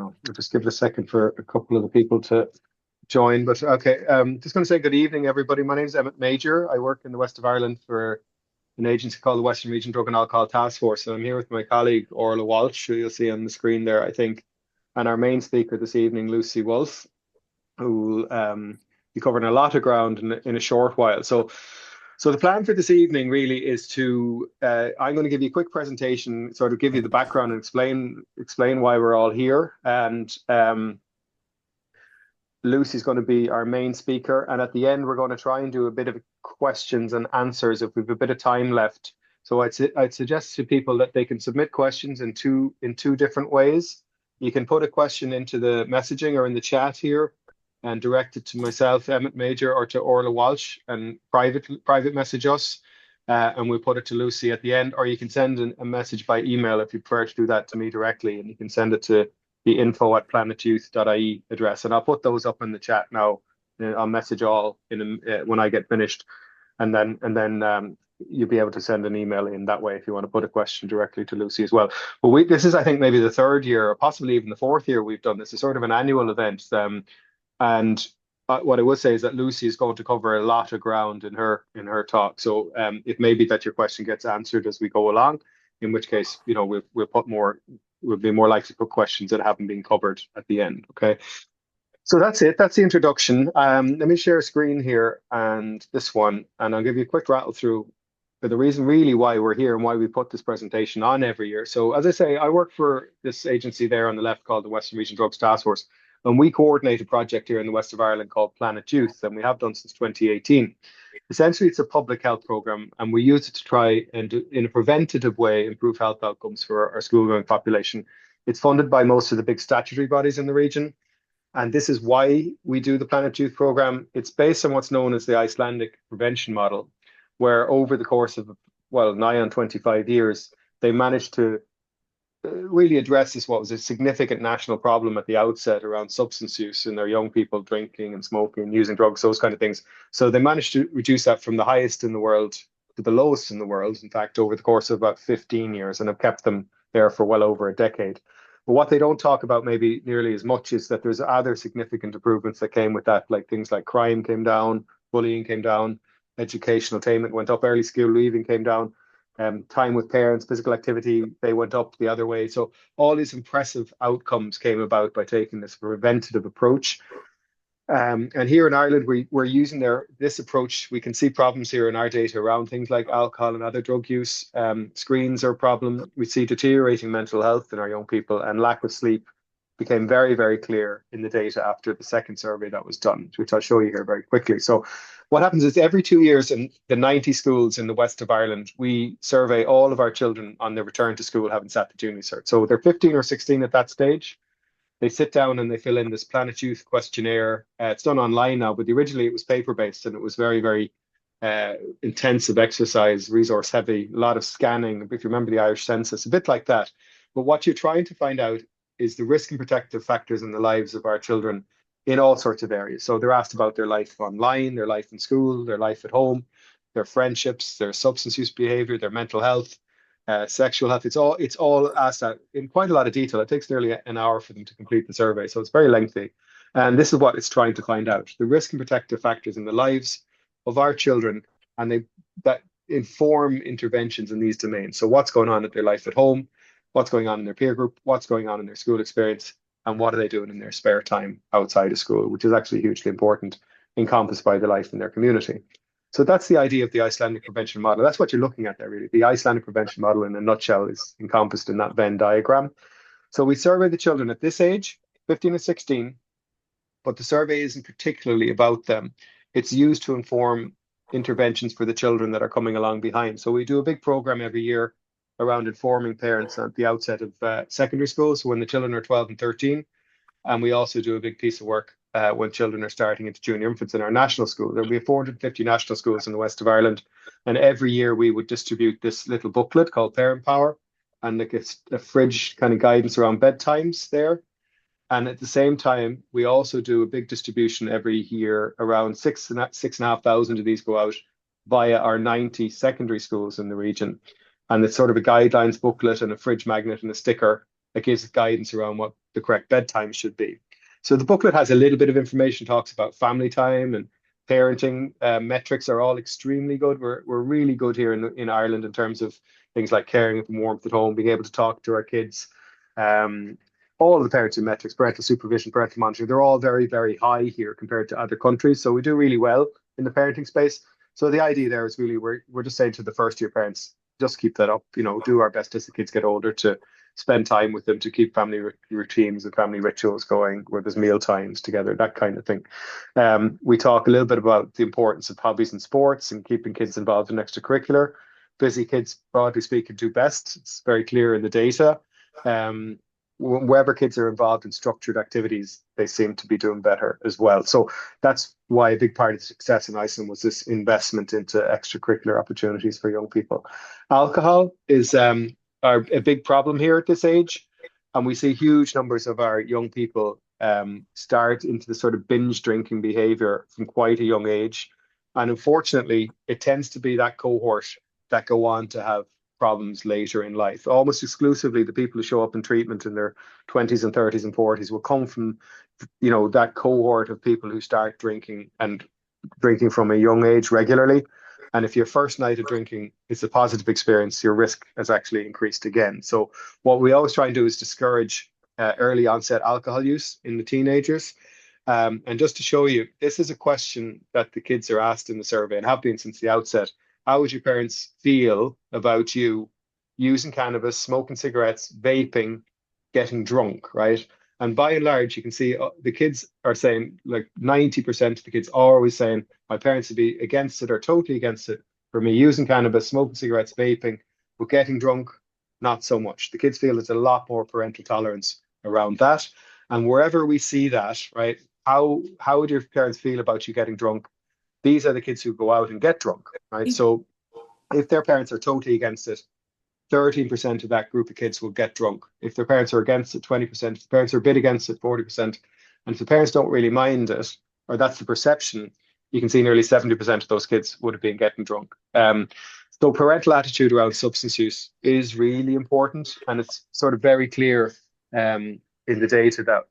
We'll just give it a second for a couple of the people to join. But okay, just going to say good evening, everybody. My name is Emmett Major. I work in the west of Ireland for an agency called the Western Region Drug and Alcohol Task Force. And I'm here with my colleague, Orla Walsh, who you'll see on the screen there, I think, and our main speaker this evening, Lucy Wolfe, who will be covering a lot of ground in a short while. So the plan for this evening really is to, I'm going to give you a quick presentation, sort of give you the background and explain why we're all here. And Lucy's going to be our main speaker. And at the end, we're going to try and do a bit of questions and answers if we've a bit of time left. So I'd suggest to people that they can submit questions in two different ways. You can put a question into the messaging or in the chat here and direct it to myself, Emmett Major, or to Orla Walsh, and private message us, and we'll put it to Lucy at the end. Or you can send a message by email if you prefer to do that to me directly, and you can send it to the info@planetyouth.ie address, and I'll put those up in the chat now. I'll message all when I get finished, and then you'll be able to send an email in that way if you want to put a question directly to Lucy as well. But this is, I think, maybe the third year, or possibly even the fourth year we've done this. It's sort of an annual event. And what I would say is that Lucy is going to cover a lot of ground in her talk. So it may be that your question gets answered as we go along, in which case, we'll be more likely to put questions that haven't been covered at the end. Okay. So that's it. That's the introduction. Let me share a screen here and this one, and I'll give you a quick rattle through for the reason really why we're here and why we put this presentation on every year. So as I say, I work for this agency there on the left called the Western Region Drugs Task Force. And we coordinate a project here in the west of Ireland called Planet Youth, and we have done since 2018. Essentially, it's a public health program, and we use it to try and, in a preventative way, improve health outcomes for our school-going population. It's funded by most of the big statutory bodies in the region, and this is why we do the Planet Youth program. It's based on what's known as the Icelandic prevention model, where over the course of, nigh on 25 years, they managed to really addresses what was a significant national problem at the outset around substance use in their young people, drinking and smoking and using drugs, those kind of things. So they managed to reduce that from the highest in the world to the lowest in the world, in fact, over the course of about 15 years, and have kept them there for well over a decade. But what they don't talk about maybe nearly as much is that there's other significant improvements that came with that, like things like crime came down, bullying came down, educational attainment went up, early school leaving came down. Time with parents, physical activity, they went up the other way. So all these impressive outcomes came about by taking this preventative approach. And here in Ireland, we're using this approach. We can see problems here in our data around things like alcohol and other drug use. Screens are a problem. We see deteriorating mental health in our young people, and lack of sleep became very, very clear in the data after the second survey that was done, which I'll show you here very quickly. So what happens is every 2 years in the 90 schools in the west of Ireland, we survey all of our children on their return to school having sat the junior cert. So they're 15 or 16 at that stage. They sit down and they fill in this Planet Youth questionnaire. It's done online now, but originally it was paper-based, and it was very, very intensive exercise, resource heavy, a lot of scanning. If you remember the Irish census, a bit like that. But what you're trying to find out is the risk and protective factors in the lives of our children in all sorts of areas. So they're asked about their life online, their life in school, their life at home, their friendships, their substance use behavior, their mental health, sexual health. It's all asked out in quite a lot of detail. It takes nearly an hour for them to complete the survey, so it's very lengthy. And this is what it's trying to find out: the risk and protective factors in the lives of our children, and that inform interventions in these domains. So what's going on in their life at home, what's going on in their peer group, what's going on in their school experience, and what are they doing in their spare time outside of school, which is actually hugely important, encompassed by the life in their community. So that's the idea of the Icelandic prevention model. That's what you're looking at there, really. The Icelandic prevention model in a nutshell is encompassed in that Venn diagram. So we survey the children at this age, 15 and 16, but the survey isn't particularly about them. It's used to inform interventions for the children that are coming along behind. So we do a big program every year around informing parents at the outset of secondary school, so when the children are 12 and 13. And we also do a big piece of work when children are starting into junior infants in our national school. There'll be 450 national schools in the west of Ireland. And every year we would distribute this little booklet called Parent Power, and like a fridge kind of guidance around bedtimes there. And at the same time, we also do a big distribution every year. Around 6,500 of these go out via our 90 secondary schools in the region. And it's sort of a guidelines booklet and a fridge magnet and a sticker that gives guidance around what the correct bedtime should be. So the booklet has a little bit of information, talks about family time and parenting. Metrics are all extremely good. We're really good here in Ireland in terms of things like caring and warmth at home, being able to talk to our kids. All of the parenting metrics, parental supervision, parental monitoring, they're all very, very high here compared to other countries. So we do really well in the parenting space. So the idea there is really we're just saying to the first year parents, just keep that up, do our best as the kids get older to spend time with them, to keep family routines and family rituals going, where there's meal times together, that kind of thing. We talk a little bit about the importance of hobbies and sports and keeping kids involved in extracurricular. Busy kids, broadly speaking, do best. It's very clear in the data. Wherever kids are involved in structured activities, they seem to be doing better as well. So that's why a big part of the success in Iceland was this investment into extracurricular opportunities for young people. Alcohol is a big problem here at this age, and we see huge numbers of our young people start into the sort of binge drinking behavior from quite a young age. And unfortunately, it tends to be that cohort that go on to have problems later in life. Almost exclusively, the people who show up in treatment in their 20s and 30s and 40s will come from, that cohort of people who start drinking and drinking from a young age regularly. And if your first night of drinking is a positive experience, your risk has actually increased again. So what we always try and do is discourage early onset alcohol use in the teenagers. And just to show you, this is a question that the kids are asked in the survey and have been since the outset. How would your parents feel about you using cannabis, smoking cigarettes, vaping, getting drunk, right? And by and large, you can see the kids are saying, like 90% of the kids are always saying, my parents would be against it or totally against it for me using cannabis, smoking cigarettes, vaping, but getting drunk, not so much. The kids feel there's a lot more parental tolerance around that. And wherever we see that, right, how would your parents feel about you getting drunk? These are the kids who go out and get drunk, right? So if their parents are totally against it, 13% of that group of kids will get drunk. If their parents are against it, 20%. If the parents are a bit against it, 40%. And if the parents don't really mind it, or that's the perception, you can see nearly 70% of those kids would have been getting drunk. So parental attitude around substance use is really important. And it's sort of very clear in the data that,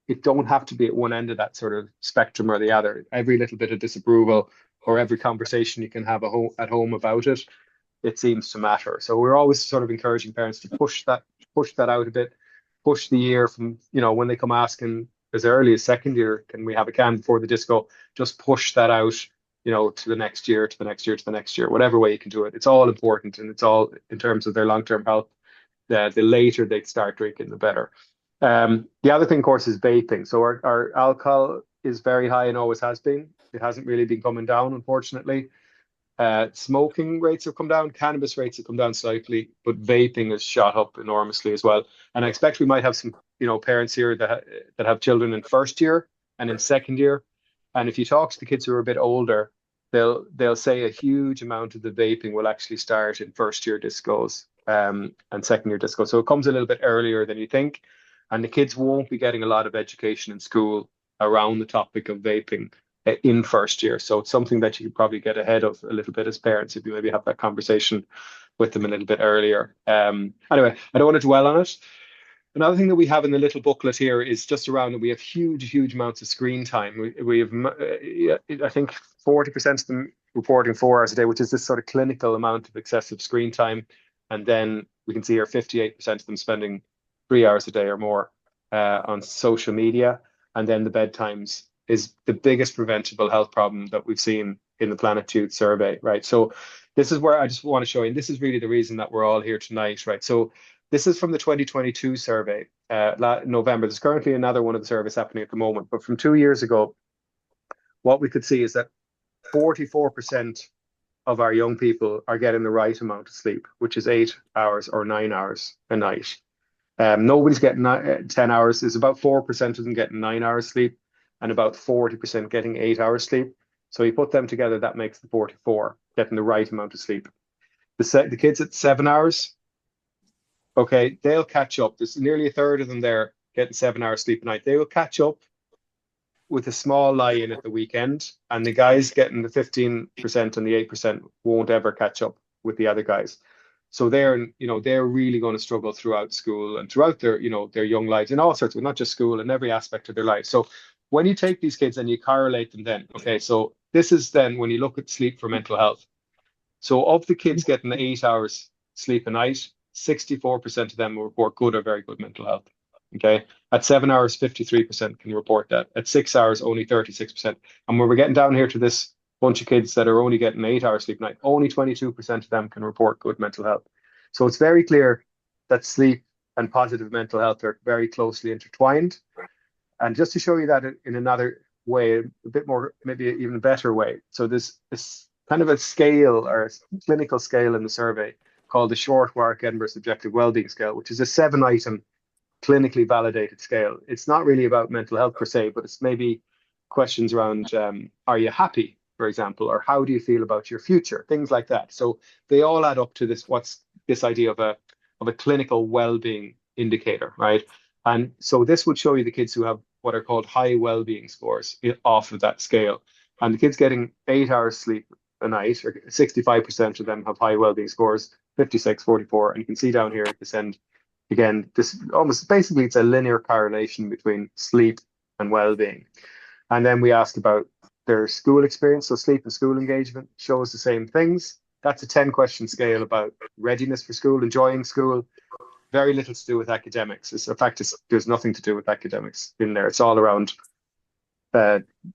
it don't have to be at one end of that sort of spectrum or the other. Every little bit of disapproval or every conversation you can have at home about it, it seems to matter. So we're always sort of encouraging parents to push that out a bit, push the year from, when they come asking as early as second year, can we have a can before the disco? Just push that out, to the next year, to the next year, to the next year, whatever way you can do it. It's all important, and it's all in terms of their long-term health. The later they start drinking, the better. The other thing, of course, is vaping. So our alcohol is very high and always has been. It hasn't really been coming down, unfortunately. Smoking rates have come down, cannabis rates have come down slightly, but vaping has shot up enormously as well. And I expect we might have some, parents here that have children in first year and in second year. And if you talk to the kids who are a bit older, they'll say a huge amount of the vaping will actually start in first year discos and second year discos. So it comes a little bit earlier than you think. And the kids won't be getting a lot of education in school around the topic of vaping in first year. So it's something that you could probably get ahead of a little bit as parents if you maybe have that conversation with them a little bit earlier. Anyway, I don't want to dwell on it. Another thing that we have in the little booklet here is just around that we have huge amounts of screen time. We have, I think, 40% of them reporting 4 hours a day, which is this sort of clinical amount of excessive screen time. And then we can see here 58% of them spending 3 hours a day or more on social media. And then the bedtimes is the biggest preventable health problem that we've seen in the Plenitude survey, right? So this is where I just want to show you, and this is really the reason that we're all here tonight, right? So this is from the 2022 survey, November. There's currently another one of the surveys happening at the moment, but from 2 years ago, what we could see is that 44% of our young people are getting the right amount of sleep, which is 8 hours or 9 hours a night. Nobody's getting 10 hours. There's about 4% of them getting 9 hours sleep and about 40% getting 8 hours sleep. So you put them together, that makes the 44 getting the right amount of sleep. The kids at 7 hours, okay, they'll catch up. There's nearly a third of them there getting 7 hours sleep a night. They will catch up with a small lie-in at the weekend, and the guys getting the 15% and the 8% won't ever catch up with the other guys. So they're really going to struggle throughout school and throughout their young lives in all sorts of, not just school, in every aspect of their life. So when you take these kids and you correlate them then, okay, so this is then when you look at sleep for mental health. So of the kids getting 8 hours sleep a night, 64% of them will report good or very good mental health. Okay. At 7 hours, 53% can report that. At 6 hours, only 36%. And when we're getting down here to this bunch of kids that are only getting 8 hours sleep a night, only 22% of them can report good mental health. So it's very clear that sleep and positive mental health are very closely intertwined. And just to show you that in another way, a bit more, maybe even a better way. So this kind of a scale or a clinical scale in the survey called the Short Work Edinburgh Subjective Wellbeing Scale, which is a 7 item clinically validated scale. It's not really about mental health per se, but it's maybe questions around are you happy, for example, or how do you feel about your future, things like that. So they all add up to what's this idea of a clinical well-being indicator, right? And so this would show you the kids who have what are called high well-being scores off of that scale. And the kids getting 8 hours sleep a night, or 65% of them have high well-being scores, 56, 44. And you can see down here at this end, again, this almost basically it's a linear correlation between sleep and well-being. And then we asked about their school experience. So sleep and school engagement shows the same things. That's a 10-question scale about readiness for school, enjoying school. Very little to do with academics. In fact, there's nothing to do with academics in there. It's all around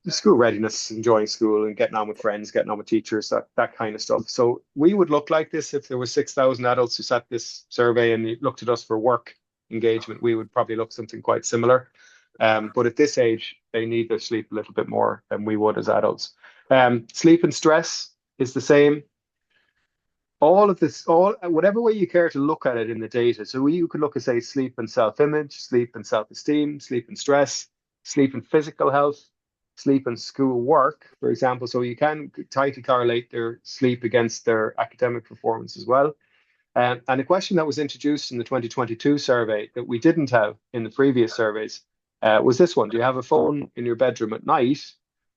school readiness, enjoying school and getting on with friends, getting on with teachers, that kind of stuff. So we would look like this if there were 6,000 adults who sat this survey and looked at us for work engagement. We would probably look something quite similar. But at this age, they need their sleep a little bit more than we would as adults. Sleep and stress is the same. All of this, whatever way you care to look at it in the data. So you could look at, say, sleep and self-image, sleep and self-esteem, sleep and stress, sleep and physical health, sleep and school work, for example. So you can tightly correlate their sleep against their academic performance as well. And a question that was introduced in the 2022 survey that we didn't have in the previous surveys was this one. Do you have a phone in your bedroom at night?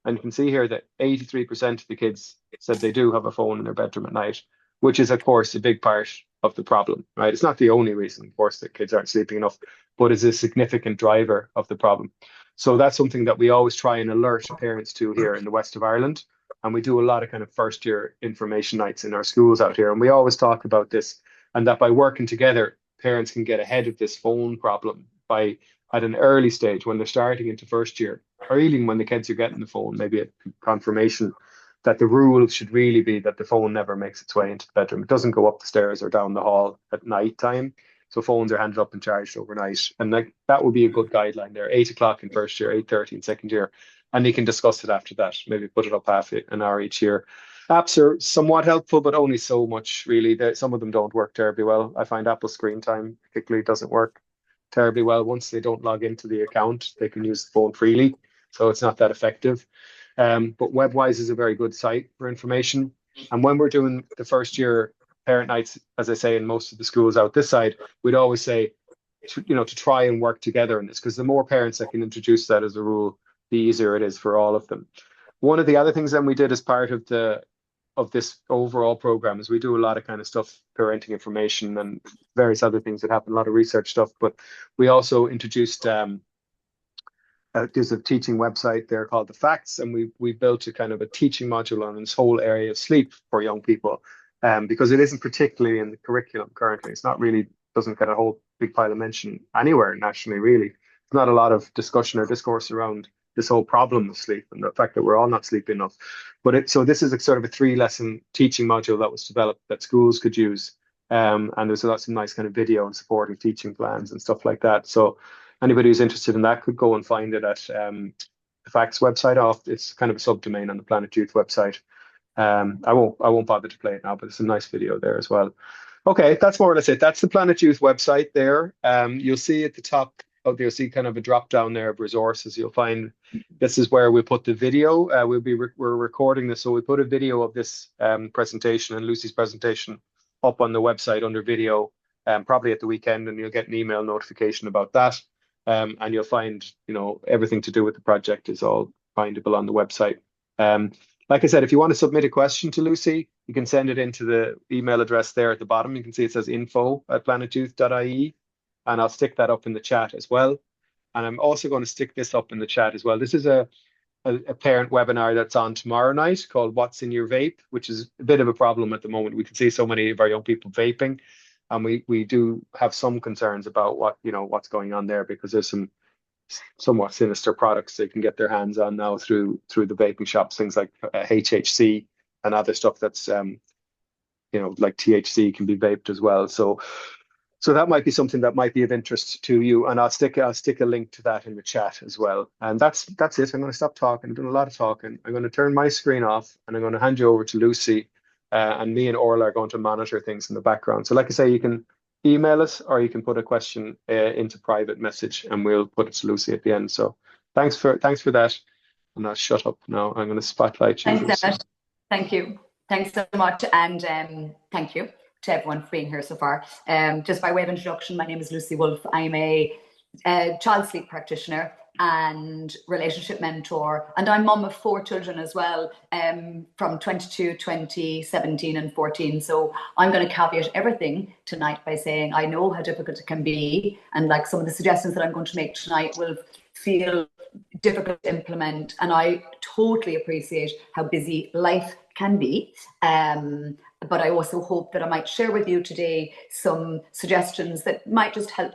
And you can see here that 83% of the kids said they do have a phone in their bedroom at night, which is, of course, a big part of the problem, right? It's not the only reason, of course, that kids aren't sleeping enough, but is a significant driver of the problem. So that's something that we always try and alert parents to here in the west of Ireland. And we do a lot of kind of first year information nights in our schools out here. And we always talk about this, and that by working together, parents can get ahead of this phone problem by at an early stage when they're starting into first year, or even when the kids are getting the phone, maybe at confirmation, that the rule should really be that the phone never makes its way into the bedroom. It doesn't go up the stairs or down the hall at night time. So phones are handed up and charged overnight. And that would be a good guideline there. 8 o'clock in first year, 8:30 in second year. And you can discuss it after that. Maybe put it up half an hour each year. Apps are somewhat helpful, but only so much, really. Some of them don't work terribly well. I find Apple Screen Time particularly doesn't work terribly well. Once they don't log into the account, they can use the phone freely. So it's not that effective. But WebWise is a very good site for information. And when we're doing the first year parent nights, as I say, in most of the schools out this side, we'd always say, to try and work together in this, because the more parents that can introduce that as a rule, the easier it is for all of them. One of the other things that we did as part of this overall program is we do a lot of kind of stuff, parenting information and various other things that happen, a lot of research stuff. But we also introduced there's a teaching website there called The Facts, and we built a kind of a teaching module on this whole area of sleep for young people, because it isn't particularly in the curriculum currently. It's not really, doesn't get a whole big pile of mention anywhere nationally, really. There's not a lot of discussion or discourse around this whole problem of sleep and the fact that we're all not sleeping enough. So this is a sort of a 3-lesson teaching module that was developed that schools could use. And there's lots of nice kind of video and supporting teaching plans and stuff like that. So anybody who's interested in that could go and find it at the Facts website. It's kind of a subdomain on the Planet Youth website. I won't bother to play it now, but it's a nice video there as well. Okay, that's more or less it. That's the Planet Youth website there. You'll see at the top, you'll see kind of a drop down there of resources. You'll find this is where we put the video. We're recording this, so we put a video of this presentation and Lucy's presentation up on the website under video, probably at the weekend, and you'll get an email notification about that. And you'll find, everything to do with the project is all findable on the website. Like I said, if you want to submit a question to Lucy, you can send it into the email address there at the bottom. You can see it says info@planetyouth.ie, and I'll stick that up in the chat as well. And I'm also going to stick this up in the chat as well. This is a parent webinar that's on tomorrow night called What's in Your Vape, which is a bit of a problem at the moment. We can see so many of our young people vaping, and we do have some concerns about what's going on there, because there's some somewhat sinister products they can get their hands on now through the vaping shops, things like HHC and other stuff that's like THC can be vaped as well. So that might be something that might be of interest to you, and I'll stick a link to that in the chat as well. And that's it. I'm going to stop talking. I've done a lot of talking. I'm going to turn my screen off, and I'm going to hand you over to Lucy, and me and Orla are going to monitor things in the background. So like I say, you can email us or you can put a question into private message, and we'll put it to Lucy at the end. So thanks for that. And I'll shut up now. I'm going to spotlight you. Thanks, Emmett. Thank you. Thanks so much, and thank you to everyone for being here so far. Just by way of introduction, my name is Lucy Wolfe. I'm a child sleep practitioner and relationship mentor, and I'm mum of 4 children as well, from 22, 20, 17 and 14. So I'm going to caveat everything tonight by saying I know how difficult it can be, and like some of the suggestions that I'm going to make tonight will feel difficult to implement, and I totally appreciate how busy life can be, but I also hope that I might share with you today some suggestions that might just help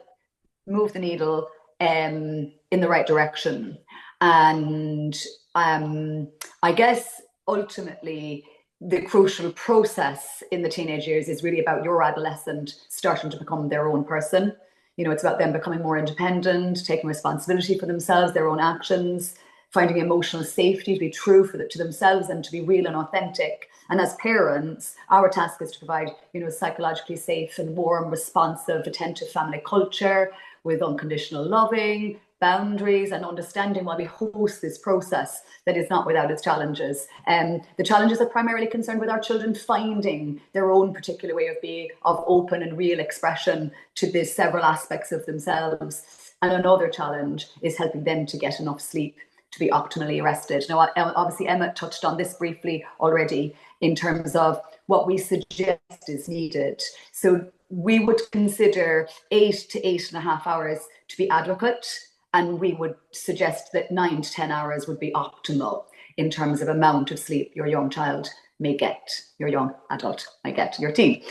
move the needle in the right direction. And I guess ultimately the crucial process in the teenage years is really about your adolescent starting to become their own person. It's about them becoming more independent, taking responsibility for themselves, their own actions, finding emotional safety to be true to themselves and to be real and authentic. And as parents, our task is to provide, psychologically safe and warm, responsive, attentive family culture with unconditional loving, boundaries and understanding while we host this process that is not without its challenges. The challenges are primarily concerned with our children finding their own particular way of being, of open and real expression to the several aspects of themselves. And another challenge is helping them to get enough sleep to be optimally rested. Now, obviously, Emma touched on this briefly already in terms of what we suggest is needed. So we would consider 8 to 8.5 hours to be adequate, and we would suggest that 9 to 10 hours would be optimal in terms of amount of sleep your young child may get, your young adult might get, your teen.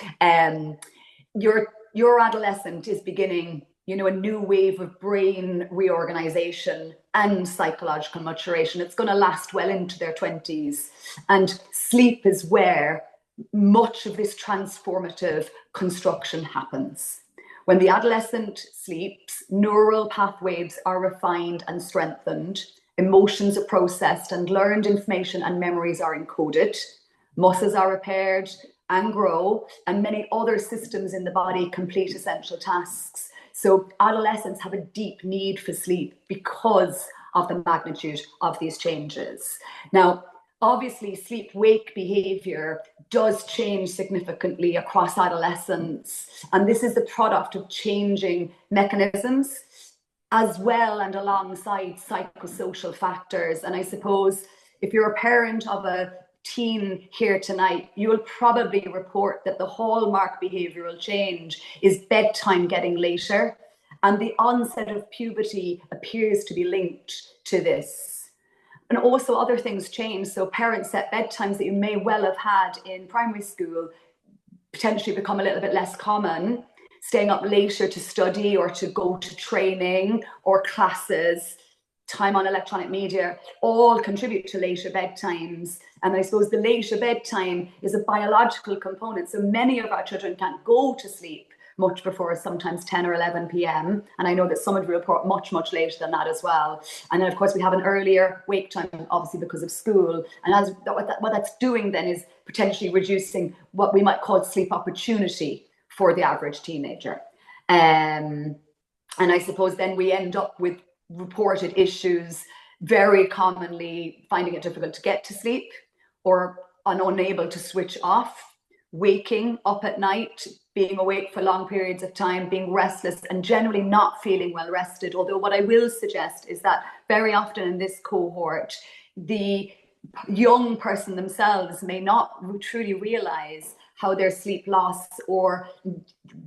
Your adolescent is beginning a new wave of brain reorganization and psychological maturation. It's going to last well into their 20s. And sleep is where much of this transformative construction happens. When the adolescent sleeps, neural pathways are refined and strengthened, emotions are processed, and learned information and memories are encoded, muscles are repaired and grow, and many other systems in the body complete essential tasks. So adolescents have a deep need for sleep because of the magnitude of these changes. Now, obviously, sleep-wake behavior does change significantly across adolescence, and this is the product of changing mechanisms as well and alongside psychosocial factors. And I suppose if you're a parent of a teen here tonight, you will probably report that the hallmark behavioral change is bedtime getting later, and the onset of puberty appears to be linked to this. And also other things change. So parents set bedtimes that you may well have had in primary school potentially become a little bit less common. Staying up later to study or to go to training or classes, time on electronic media, all contribute to later bedtimes. And I suppose the later bedtime is a biological component. So many of our children can't go to sleep much before sometimes 10 or 11 p.m. And I know that some of you report much, much later than that as well. And then, of course, we have an earlier wake time, obviously, because of school. And what that's doing then is potentially reducing what we might call sleep opportunity for the average teenager. And I suppose then we end up with reported issues, very commonly finding it difficult to get to sleep or unable to switch off, waking up at night, being awake for long periods of time, being restless and generally not feeling well rested. Although what I will suggest is that very often in this cohort, the young person themselves may not truly realize how their sleep loss or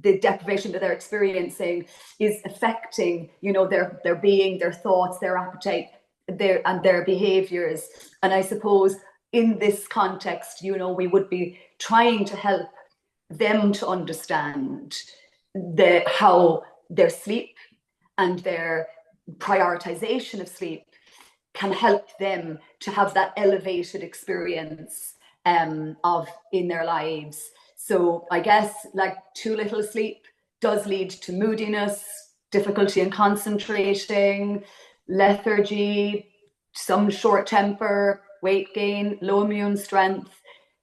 the deprivation that they're experiencing is affecting, their being, their thoughts, their appetite, their behaviors. And I suppose in this context, we would be trying to help them to understand how their sleep and their prioritization of sleep can help them to have that elevated experience of in their lives. So I guess like too little sleep does lead to moodiness, difficulty in concentrating, lethargy, some short temper, weight gain, low immune strength,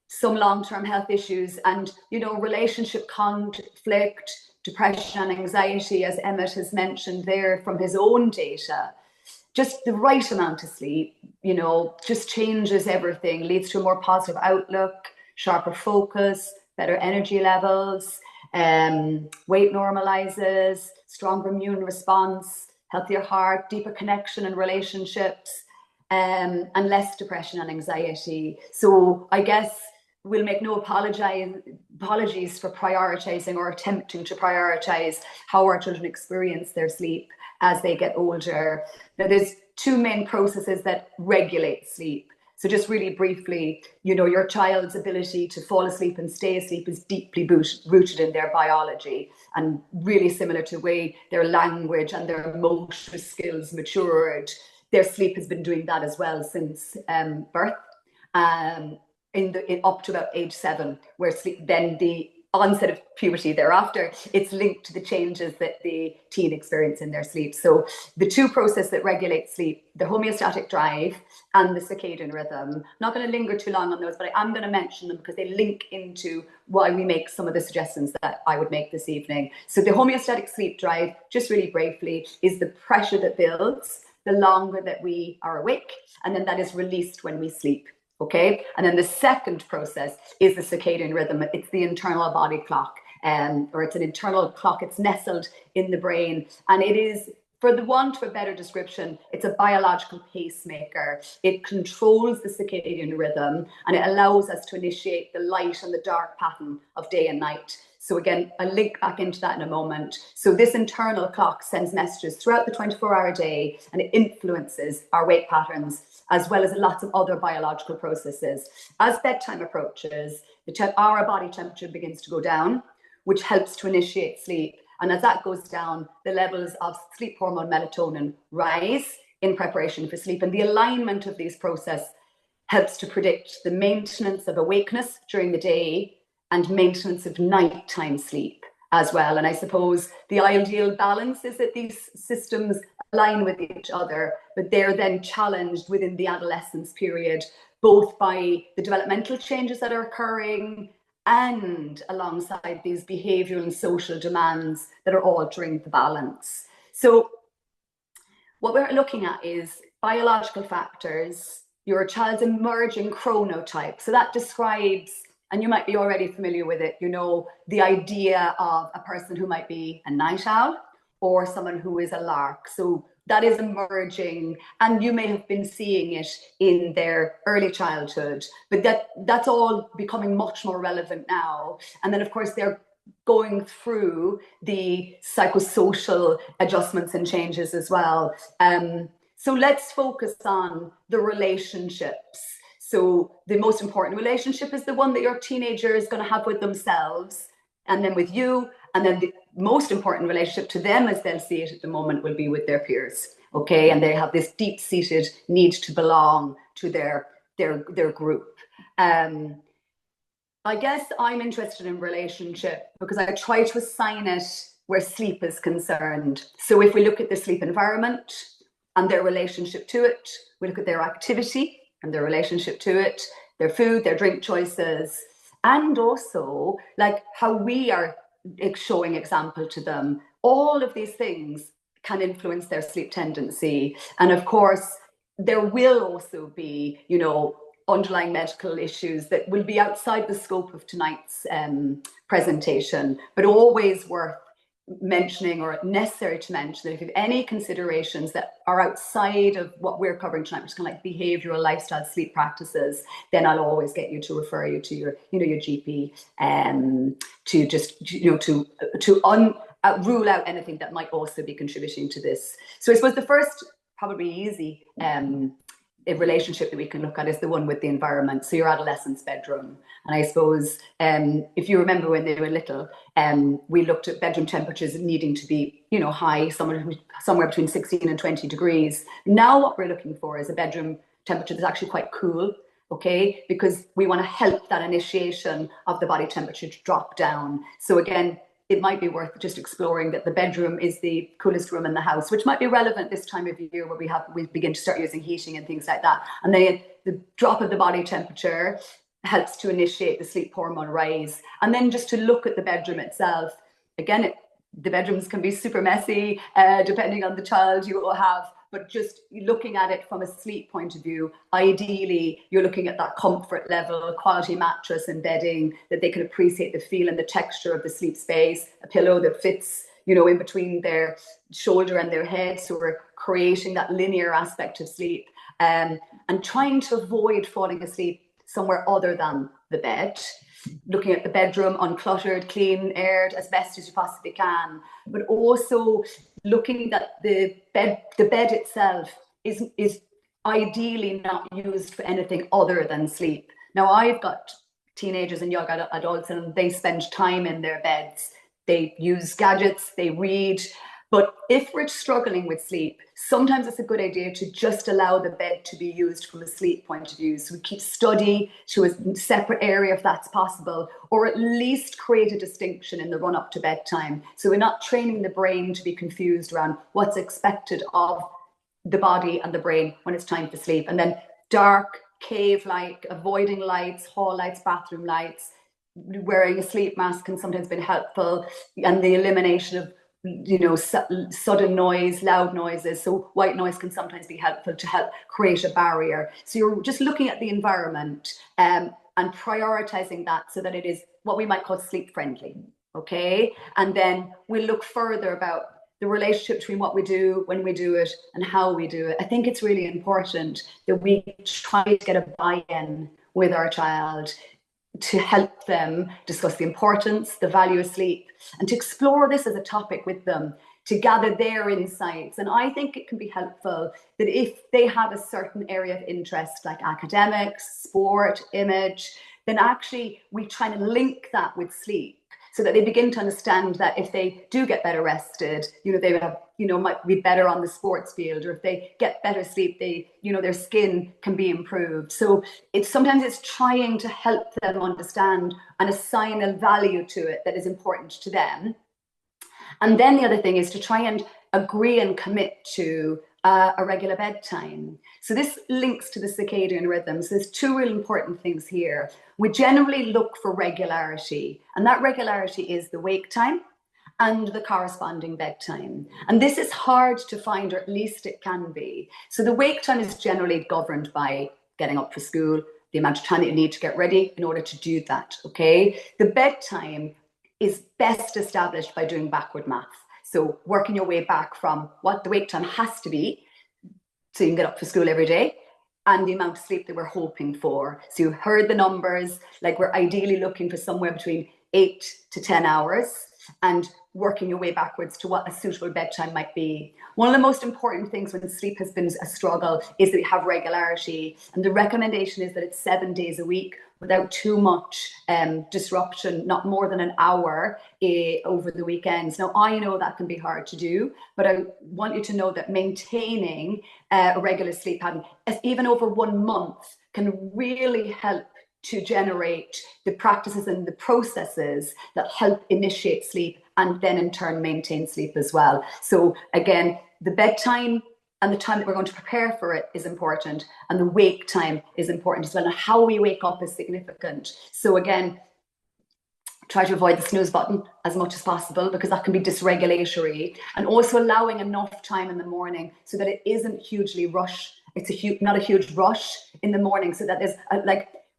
some long-term health issues, and relationship conflict, depression and anxiety, as Emmett has mentioned there from his own data. Just the right amount of sleep, just changes everything, leads to a more positive outlook, sharper focus, better energy levels, weight normalizes, stronger immune response, healthier heart, deeper connection and relationships, and less depression and anxiety. So I guess we'll make no apologies for prioritizing or attempting to prioritize how our children experience their sleep as they get older. Now, there's two main processes that regulate sleep. So just really briefly, your child's ability to fall asleep and stay asleep is deeply rooted in their biology, and really similar to the way their language and their motor skills matured. Their sleep has been doing that as well since birth, up to about age 7, where sleep, then the onset of puberty thereafter, it's linked to the changes that the teen experience in their sleep. So the two processes that regulate sleep, the homeostatic drive and the circadian rhythm, I'm not going to linger too long on those, but I am going to mention them because they link into why we make some of the suggestions that I would make this evening. So the homeostatic sleep drive, just really briefly, is the pressure that builds the longer that we are awake, and then that is released when we sleep. Okay, and then the second process is the circadian rhythm. It's the internal body clock, or it's an internal clock. It's nestled in the brain, and it is, for the want of a better description, it's a biological pacemaker. It controls the circadian rhythm, and it allows us to initiate the light and the dark pattern of day and night. So again, I'll link back into that in a moment. So this internal clock sends messages throughout the 24-hour day, and it influences our wake patterns, as well as lots of other biological processes. As bedtime approaches, our body temperature begins to go down, which helps to initiate sleep. And as that goes down, the levels of sleep hormone melatonin rise in preparation for sleep. And the alignment of these processes helps to predict the maintenance of awakeness during the day and maintenance of nighttime sleep as well. And I suppose the ideal balance is that these systems align with each other, but they're then challenged within the adolescence period, both by the developmental changes that are occurring and alongside these behavioral and social demands that are altering the balance. So what we're looking at is biological factors, your child's emerging chronotype. So that describes, and you might be already familiar with it, the idea of a person who might be a night owl or someone who is a lark. So that is emerging, and you may have been seeing it in their early childhood, but that's all becoming much more relevant now. And then, of course, they're going through the psychosocial adjustments and changes as well. So let's focus on the relationships. So the most important relationship is the one that your teenager is going to have with themselves, and then with you, and then the most important relationship to them, as they'll see it at the moment, will be with their peers. Okay, and they have this deep-seated need to belong to their group. I guess I'm interested in relationship because I try to assign it where sleep is concerned. So if we look at the sleep environment and their relationship to it, we look at their activity and their relationship to it, their food, their drink choices, and also like how we are showing example to them. All of these things can influence their sleep tendency. And of course, there will also be, underlying medical issues that will be outside the scope of tonight's presentation, but always worth mentioning or necessary to mention that if you have any considerations that are outside of what we're covering tonight, which is kind of like behavioral lifestyle sleep practices, then I'll always get you to refer you to your, you know, your GP, to just, you know, to rule out anything that might also be contributing to this. So I suppose the first probably easy a relationship that we can look at is the one with the environment. So your adolescent's bedroom. And I suppose if you remember when they were little, we looked at bedroom temperatures needing to be, you know, high, somewhere between 16 and 20 degrees. Now what we're looking for is a bedroom temperature that's actually quite cool, okay? Because we want to help that initiation of the body temperature to drop down. So again, it might be worth just exploring that the bedroom is the coolest room in the house, which might be relevant this time of year where we begin to start using heating and things like that. And then the drop of the body temperature helps to initiate the sleep hormone rise. And then just to look at the bedroom itself, again, the bedrooms can be super messy depending on the child you will have. But just looking at it from a sleep point of view, ideally, you're looking at that comfort level, a quality mattress and bedding, that they can appreciate the feel and the texture of the sleep space, a pillow that fits, you know, in between their shoulder and their head. So we're creating that linear aspect of sleep, and trying to avoid falling asleep somewhere other than the bed. Looking at the bedroom uncluttered, clean, aired as best as you possibly can, but also looking that the bed itself is ideally not used for anything other than sleep. Now, I've got teenagers and young adults, and they spend time in their beds. They use gadgets, they read. But if we're struggling with sleep, sometimes it's a good idea to just allow the bed to be used from a sleep point of view. So we keep study to a separate area if that's possible, or at least create a distinction in the run up to bedtime. So we're not training the brain to be confused around what's expected of the body and the brain when it's time for sleep. And then dark, cave-like, avoiding lights, hall lights, bathroom lights, wearing a sleep mask can sometimes be helpful, and the elimination of, you know, sudden noise, loud noises. So white noise can sometimes be helpful to help create a barrier. So you're just looking at the environment and prioritizing that so that it is what we might call sleep friendly, okay? And then we'll look further about the relationship between what we do, when we do it, and how we do it. I think it's really important that we try to get a buy-in with our child to help them discuss the importance, the value of sleep, and to explore this as a topic with them, to gather their insights. And I think it can be helpful that if they have a certain area of interest, like academics, sport, image, then actually we try to link that with sleep, so that they begin to understand that if they do get better rested, you know, they have, you know, might be better on the sports field, or if they get better sleep, they, you know, their skin can be improved. So sometimes it's trying to help them understand and assign a value to it that is important to them. And then the other thing is to try and agree and commit to a regular bedtime. So this links to the circadian rhythm. So there's two really important things here. We generally look for regularity, and that regularity is the wake time and the corresponding bedtime. And this is hard to find, or at least it can be. So the wake time is generally governed by getting up for school, the amount of time that you need to get ready in order to do that, okay? The bedtime is best established by doing backward math. So working your way back from what the wake time has to be, so you can get up for school every day, and the amount of sleep that we're hoping for. So you heard the numbers, like we're ideally looking for somewhere between 8 to 10 hours, and working your way backwards to what a suitable bedtime might be. One of the most important things when sleep has been a struggle is that we have regularity. And the recommendation is that it's 7 days a week without too much disruption, not more than an hour over the weekends. Now, I know that can be hard to do, but I want you to know that maintaining a regular sleep pattern, even over 1 month, can really help to generate the practices and the processes that help initiate sleep and then in turn maintain sleep as well. So again, the bedtime and the time that we're going to prepare for it is important, and the wake time is important as well, and how we wake up is significant. So again, try to avoid the snooze button as much as possible, because that can be dysregulatory, and also allowing enough time in the morning so that it isn't hugely rush. It's not a huge rush in the morning, so that there's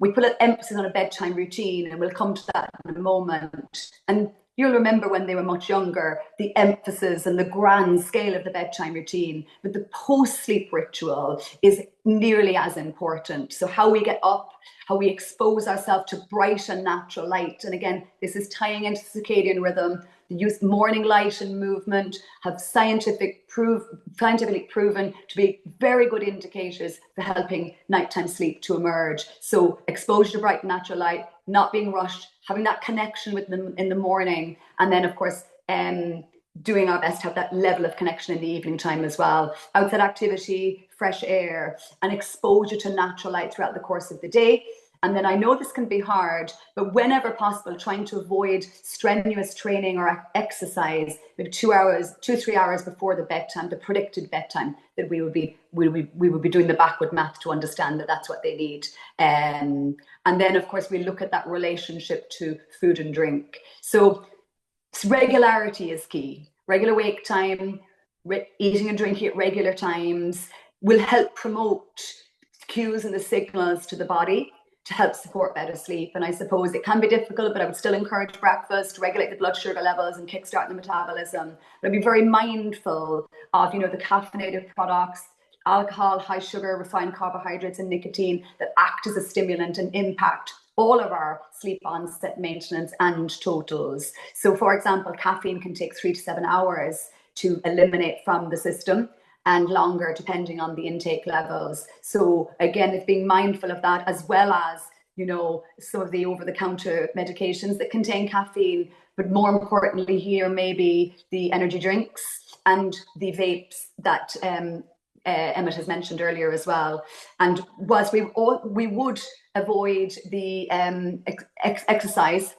we put an emphasis on a bedtime routine, and we'll come to that in a moment. And you'll remember when they were much younger, the emphasis and the grand scale of the bedtime routine, but the post-sleep ritual is nearly as important. So how we get up, how we expose ourselves to bright and natural light. And again, this is tying into circadian rhythm. The use morning light and movement have scientifically proven to be very good indicators for helping nighttime sleep to emerge. So exposure to bright natural light, not being rushed, having that connection with them in the morning, and then of course doing our best to have that level of connection in the evening time as well. Outside activity, fresh air, and exposure to natural light throughout the course of the day. And then I know this can be hard, but whenever possible, trying to avoid strenuous training or exercise maybe 3 hours before the bedtime, the predicted bedtime that we would be doing the backward math to understand that that's what they need. And then, of course, we look at that relationship to food and drink. So regularity is key. Regular wake time, eating and drinking at regular times will help promote cues and the signals to the body to help support better sleep. And I suppose it can be difficult, but I would still encourage breakfast to regulate the blood sugar levels and kickstart the metabolism. But be very mindful of, the caffeinated products, alcohol, high sugar, refined carbohydrates, and nicotine that act as a stimulant and impact all of our sleep onset, maintenance, and totals. So, for example, caffeine can take 3 to 7 hours to eliminate from the system, and longer depending on the intake levels. So again, it's being mindful of that, as well as, some of the over-the-counter medications that contain caffeine, but more importantly here, maybe the energy drinks and the vapes that Emmett has mentioned earlier as well. And whilst we would avoid the exercise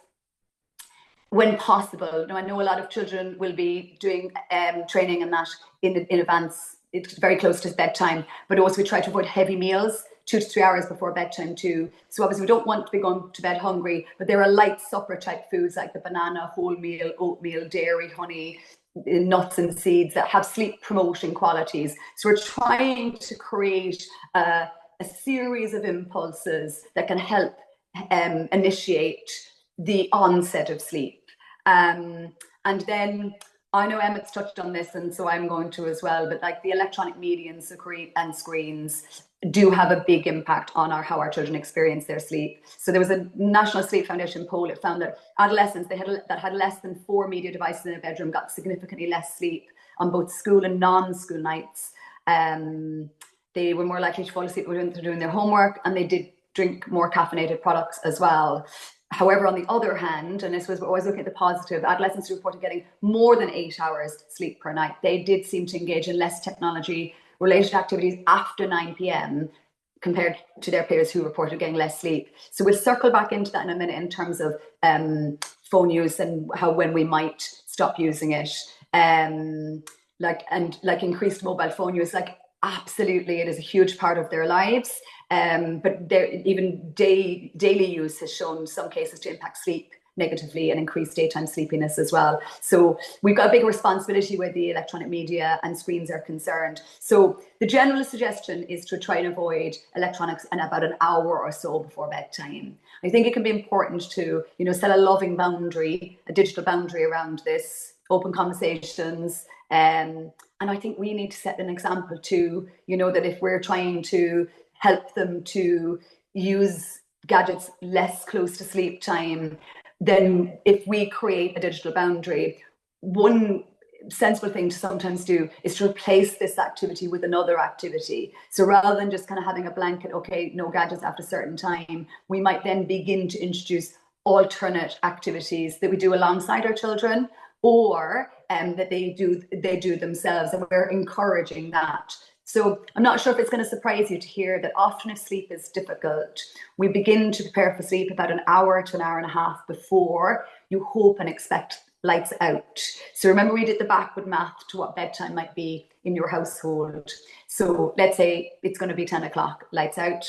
when possible. Now, I know a lot of children will be doing training and that in advance. It's very close to bedtime, but also we try to avoid heavy meals 2 to 3 hours before bedtime too. So obviously we don't want to be going to bed hungry, but there are light supper type foods like the banana, wholemeal, oatmeal, dairy, honey, nuts and seeds that have sleep promoting qualities. So we're trying to create a series of impulses that can help initiate the onset of sleep. And then I know Emmett's touched on this, and so I'm going to as well, but like the electronic media and screens do have a big impact on how our children experience their sleep. So there was a National Sleep Foundation poll. It found that adolescents that had less than 4 media devices in their bedroom got significantly less sleep on both school and non-school nights. They were more likely to fall asleep when they're doing their homework, and they did drink more caffeinated products as well. However, on the other hand, and this was always looking at the positive, adolescents reported getting more than 8 hours sleep per night. They did seem to engage in less technology-related activities after 9 p.m. compared to their peers who reported getting less sleep. So we'll circle back into that in a minute in terms of phone use and when we might stop using it. Like increased mobile phone use, absolutely, it is a huge part of their lives. But even daily use has shown some cases to impact sleep negatively and increase daytime sleepiness as well. So we've got a big responsibility where the electronic media and screens are concerned. So the general suggestion is to try and avoid electronics in about an hour or so before bedtime. I think it can be important to, set a loving boundary, a digital boundary around this, open conversations. And I think we need to set an example too, that if we're trying to help them to use gadgets less close to sleep time, then if we create a digital boundary, one sensible thing to sometimes do is to replace this activity with another activity. So rather than just kind of having a blanket, okay, no gadgets after a certain time, we might then begin to introduce alternate activities that we do alongside our children, or that they do themselves, and we're encouraging that. So I'm not sure if it's going to surprise you to hear that often if sleep is difficult, we begin to prepare for sleep about an hour to an hour and a half before you hope and expect lights out. So remember, we did the backward math to what bedtime might be in your household. So let's say it's going to be 10 o'clock, lights out,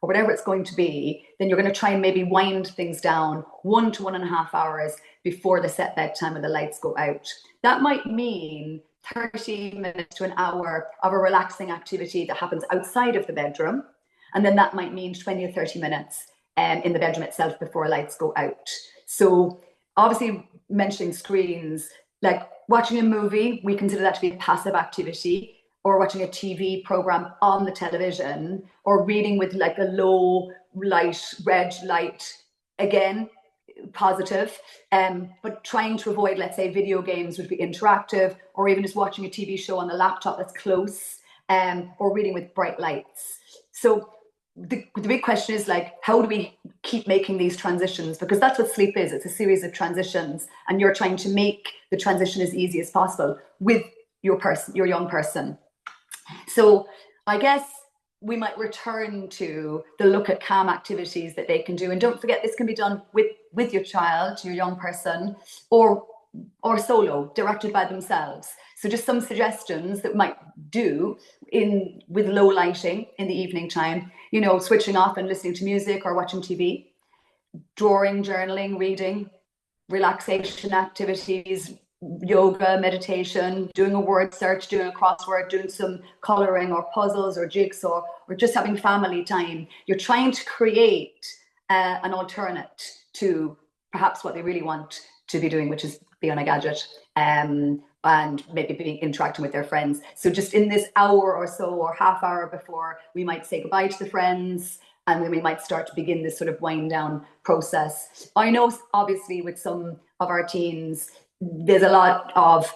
or whatever it's going to be, then you're going to try and maybe wind things down 1 to 1.5 hours before the set bedtime and the lights go out. That might mean 30 minutes to an hour of a relaxing activity that happens outside of the bedroom. And then that might mean 20 or 30 minutes in the bedroom itself before lights go out. So obviously mentioning screens, like watching a movie, we consider that to be a passive activity, or watching a TV program on the television, or reading with like a low light, red light, again, positive. But trying to avoid, let's say, video games would be interactive, or even just watching a TV show on the laptop that's close, or reading with bright lights. So the big question is, like, how do we keep making these transitions? Because that's what sleep is. It's a series of transitions, and you're trying to make the transition as easy as possible with your young person. So I guess we might return to the look at calm activities that they can do. And don't forget, this can be done with your child, your young person, or solo, directed by themselves. So just some suggestions that might do with low lighting in the evening time, you know, switching off and listening to music or watching TV, drawing, journaling, reading, relaxation activities, yoga, meditation, doing a word search, doing a crossword, doing some coloring or puzzles or jigsaw, or just having family time. You're trying to create an alternate to perhaps what they really want to be doing, which is be on a gadget, and maybe interacting with their friends. So just in this hour or so, or half hour before we might say goodbye to the friends, and then we might start to begin this sort of wind down process. I know, obviously, with some of our teens, there's a lot of,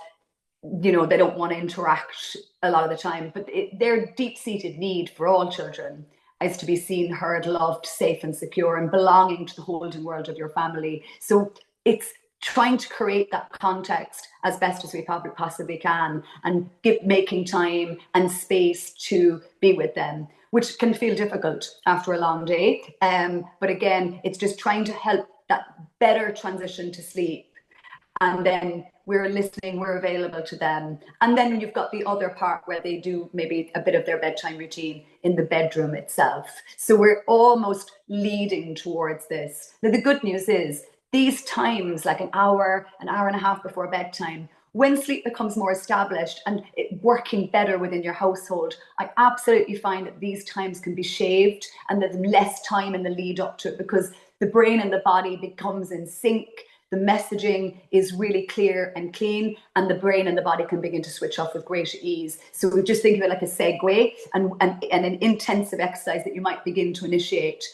you know, they don't want to interact a lot of the time, but their deep-seated need for all children is to be seen, heard, loved, safe and secure, and belonging to the holding world of your family. So it's trying to create that context as best as we probably possibly can, and making time and space to be with them, which can feel difficult after a long day. But again, it's just trying to help that better transition to sleep. And then we're listening, we're available to them. And then you've got the other part where they do maybe a bit of their bedtime routine in the bedroom itself. So we're almost leading towards this. Now, the good news is these times, like an hour and a half before bedtime, when sleep becomes more established and it working better within your household, I absolutely find that these times can be shaved, and there's less time in the lead up to it, because the brain and the body becomes in sync. The messaging is really clear and clean, and the brain and the body can begin to switch off with greater ease. So we just think of it like a segue, and an intensive exercise that you might begin to initiate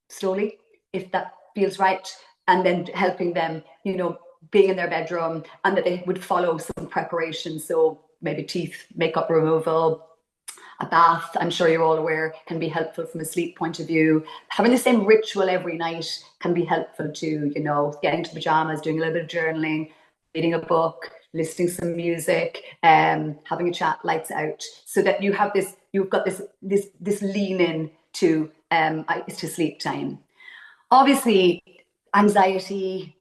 slowly, if that feels right, and then helping them, you know, being in their bedroom, and that they would follow some preparation. So maybe teeth, makeup removal, a bath, I'm sure you're all aware, can be helpful from a sleep point of view. Having the same ritual every night can be helpful too, you know, getting to pajamas, doing a little bit of journaling, reading a book, listening to some music, having a chat, lights out, so that you have this, you've got this lean in to sleep time. Obviously, anxiety,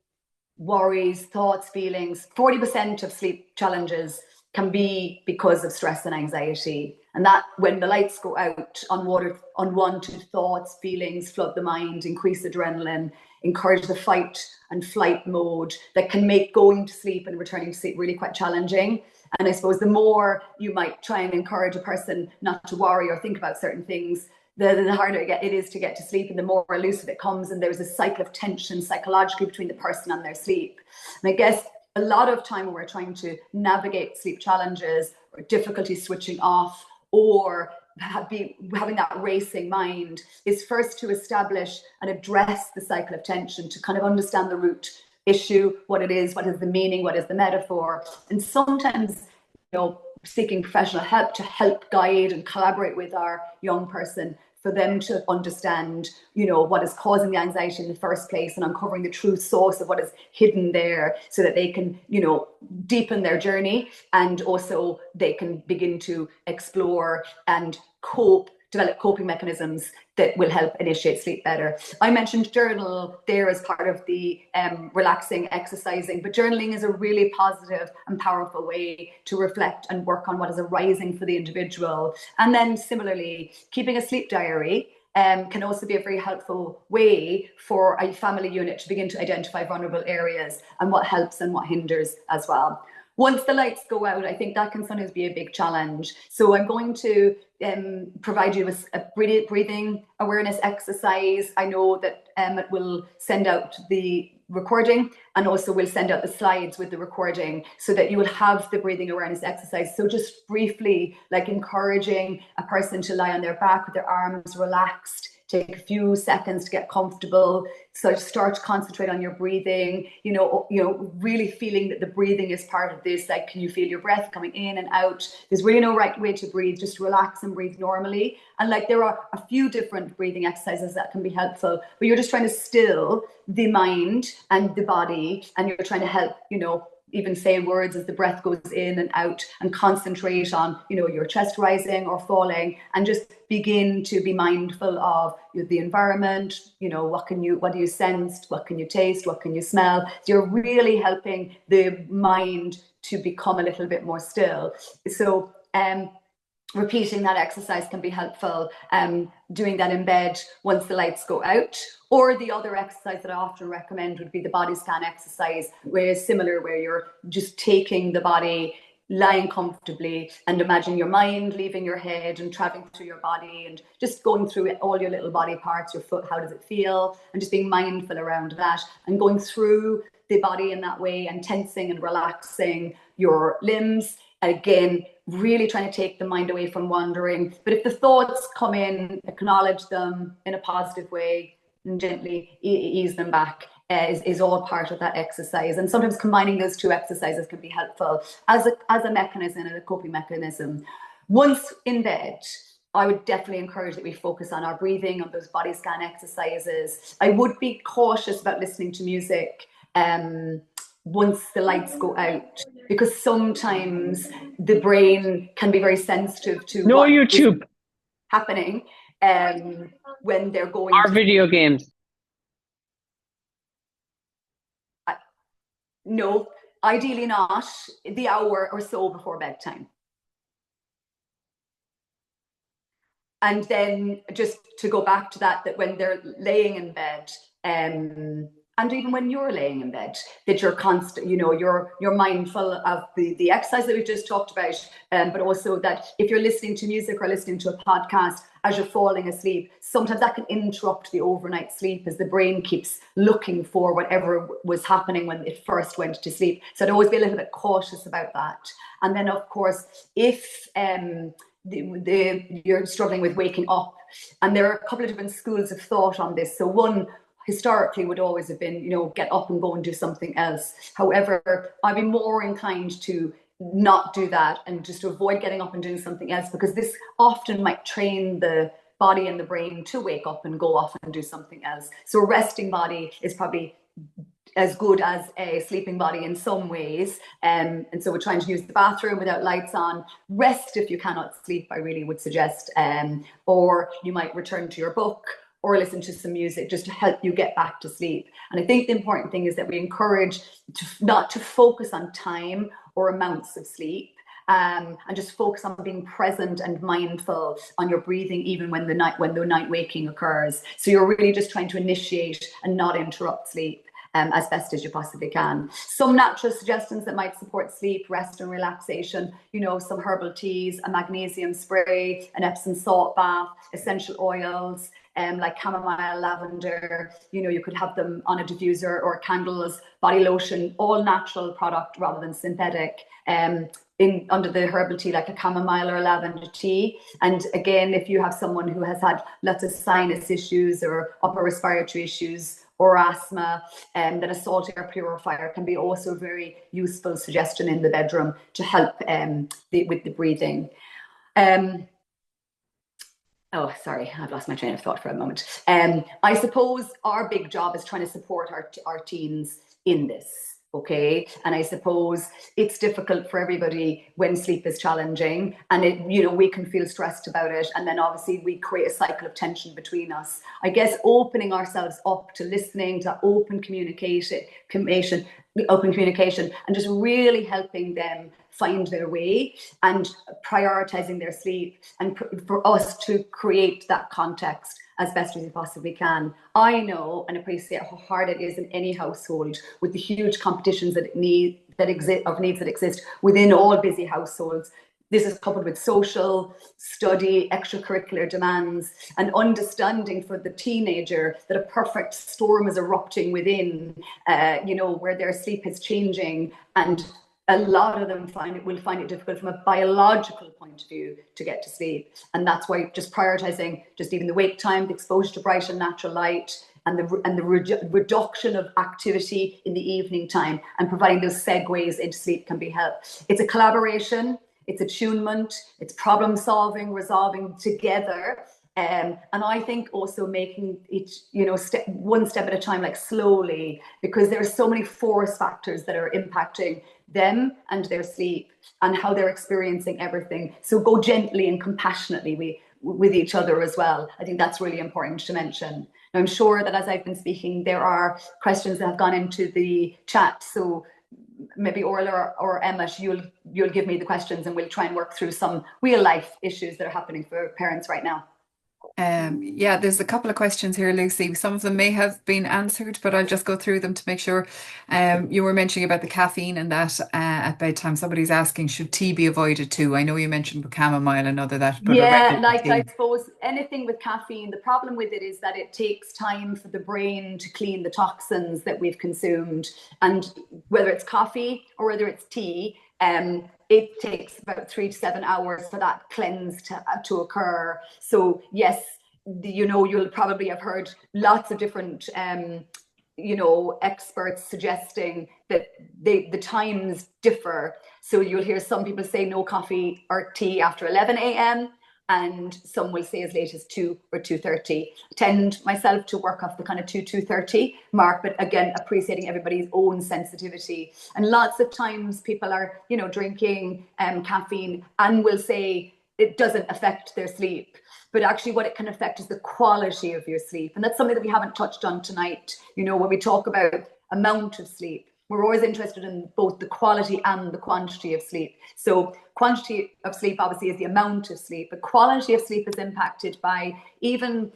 worries, thoughts, feelings, 40% of sleep challenges can be because of stress and anxiety. And that, when the lights go out, unwanted thoughts, feelings flood the mind, increase adrenaline, encourage the fight and flight mode, that can make going to sleep and returning to sleep really quite challenging. And I suppose the more you might try and encourage a person not to worry or think about certain things, the harder it is to get to sleep, and the more elusive it comes. And there's a cycle of tension psychologically between the person and their sleep. And I guess a lot of time when we're trying to navigate sleep challenges, or difficulty switching off, or having that racing mind, is first to establish and address the cycle of tension, to kind of understand the root issue, what it is, what is the meaning, what is the metaphor. And sometimes, you know, seeking professional help to help guide and collaborate with our young person, for them to understand, you know, what is causing the anxiety in the first place, and uncovering the true source of what is hidden there, so that they can, you know, deepen their journey, and also they can begin to explore and develop coping mechanisms that will help initiate sleep better. I mentioned journal there as part of the relaxing exercising, but journaling is a really positive and powerful way to reflect and work on what is arising for the individual. And then similarly, keeping a sleep diary can also be a very helpful way for a family unit to begin to identify vulnerable areas and what helps and what hinders as well. Once the lights go out, I think that can sometimes be a big challenge. So I'm going to provide you with a breathing awareness exercise. I know that Emmett will send out the recording, and also we'll send out the slides with the recording so that you will have the breathing awareness exercise. So just briefly, like encouraging a person to lie on their back with their arms relaxed, take a few seconds to get comfortable. So start to concentrate on your breathing, really feeling that the breathing is part of this. Like, can you feel your breath coming in and out? There's really no right way to breathe, just relax and breathe normally. And like, there are a few different breathing exercises that can be helpful, but you're just trying to still the mind and the body, and you're trying to help, even say words as the breath goes in and out, and concentrate on, your chest rising or falling, and just begin to be mindful of the environment. What do you sense? What can you taste? What can you smell? So you're really helping the mind to become a little bit more still. So, repeating that exercise can be helpful, doing that in bed once the lights go out. Or the other exercise that I often recommend would be the body scan exercise, where it's similar, where you're just taking the body, lying comfortably, and imagine your mind leaving your head and traveling through your body and just going through all your little body parts, your foot, how does it feel? And just being mindful around that and going through the body in that way, and tensing and relaxing your limbs. Again, really trying to take the mind away from wandering. But if the thoughts come in, acknowledge them in a positive way and gently ease them back. Is all part of that exercise. And sometimes combining those two exercises can be helpful as a mechanism and a coping mechanism. Once in bed, I would definitely encourage that we focus on our breathing, on those body scan exercises. I would be cautious about listening to music once the lights go out, because sometimes the brain can be very sensitive to no YouTube happening when they're going or video games. No, ideally not the hour or so before bedtime. And then just to go back to that when they're laying in bed, and even when you're laying in bed, that you're constant, you're mindful of the exercise that we've just talked about, but also that if you're listening to music or listening to a podcast as you're falling asleep, sometimes that can interrupt the overnight sleep, as the brain keeps looking for whatever was happening when it first went to sleep. So I'd always be a little bit cautious about that. And then, of course, if you're struggling with waking up, and there are a couple of different schools of thought on this. So one, historically, would always have been, get up and go and do something else. However, I'd be more inclined to not do that and just to avoid getting up and doing something else, because this often might train the body and the brain to wake up and go off and do something else. So a resting body is probably as good as a sleeping body in some ways. And so we're trying to use the bathroom without lights on. Rest if you cannot sleep, I really would suggest. Or you might return to your book or listen to some music just to help you get back to sleep. And I think the important thing is that we encourage not to focus on time or amounts of sleep, and just focus on being present and mindful on your breathing, even when the night waking occurs. So you're really just trying to initiate and not interrupt sleep as best as you possibly can. Some natural suggestions that might support sleep, rest and relaxation, some herbal teas, a magnesium spray, an Epsom salt bath, essential oils, like chamomile, lavender, you could have them on a diffuser or candles, body lotion, all natural product rather than synthetic, under the herbal tea, like a chamomile or a lavender tea. And again, if you have someone who has had lots of sinus issues or upper respiratory issues or asthma, then a salt air purifier can be also a very useful suggestion in the bedroom to help with the breathing. Oh, sorry, I've lost my train of thought for a moment. I suppose our big job is trying to support our teens in this, okay? And I suppose it's difficult for everybody when sleep is challenging, and we can feel stressed about it, and then obviously we create a cycle of tension between us. I guess opening ourselves up to listening, to open communication, and just really helping them find their way and prioritizing their sleep, and for us to create that context as best as we possibly can. I know and appreciate how hard it is in any household with the huge competitions that exist within all busy households. This is coupled with social, study, extracurricular demands, and understanding for the teenager that a perfect storm is erupting within, where their sleep is changing, and a lot of them will find it difficult from a biological point of view to get to sleep. And that's why just prioritizing just even the wake time, the exposure to bright and natural light, and the reduction of activity in the evening time, and providing those segues into sleep can be helped. It's a collaboration, it's attunement, it's problem solving, resolving together. And I think also making each, one step at a time, like slowly, because there are so many force factors that are impacting them and their sleep and how they're experiencing everything. So go gently and compassionately with each other as well. I think that's really important to mention. Now, I'm sure that as I've been speaking, there are questions that have gone into the chat. So maybe Orla or Emmet, you'll give me the questions and we'll try and work through some real life issues that are happening for parents right now. Yeah, there's a couple of questions here, Lucy. Some of them may have been answered, but I'll just go through them to make sure. You were mentioning about the caffeine and that at bedtime. Somebody's asking, should tea be avoided too? I know you mentioned chamomile and other that. But yeah, I suppose anything with caffeine, the problem with it is that it takes time for the brain to clean the toxins that we've consumed. And whether it's coffee or whether it's tea, it takes about 3 to 7 hours for that cleanse to occur. So yes, you'll probably have heard lots of different, experts suggesting that the times differ. So you'll hear some people say no coffee or tea after 11 a.m. and some will say as late as 2 or 2:30. I tend myself to work off the kind of 2:30 mark, but again, appreciating everybody's own sensitivity. And lots of times people are, drinking caffeine and will say it doesn't affect their sleep. But actually what it can affect is the quality of your sleep. And that's something that we haven't touched on tonight. When we talk about amount of sleep, we're always interested in both the quality and the quantity of sleep. So quantity of sleep obviously is the amount of sleep, but quality of sleep is impacted by even,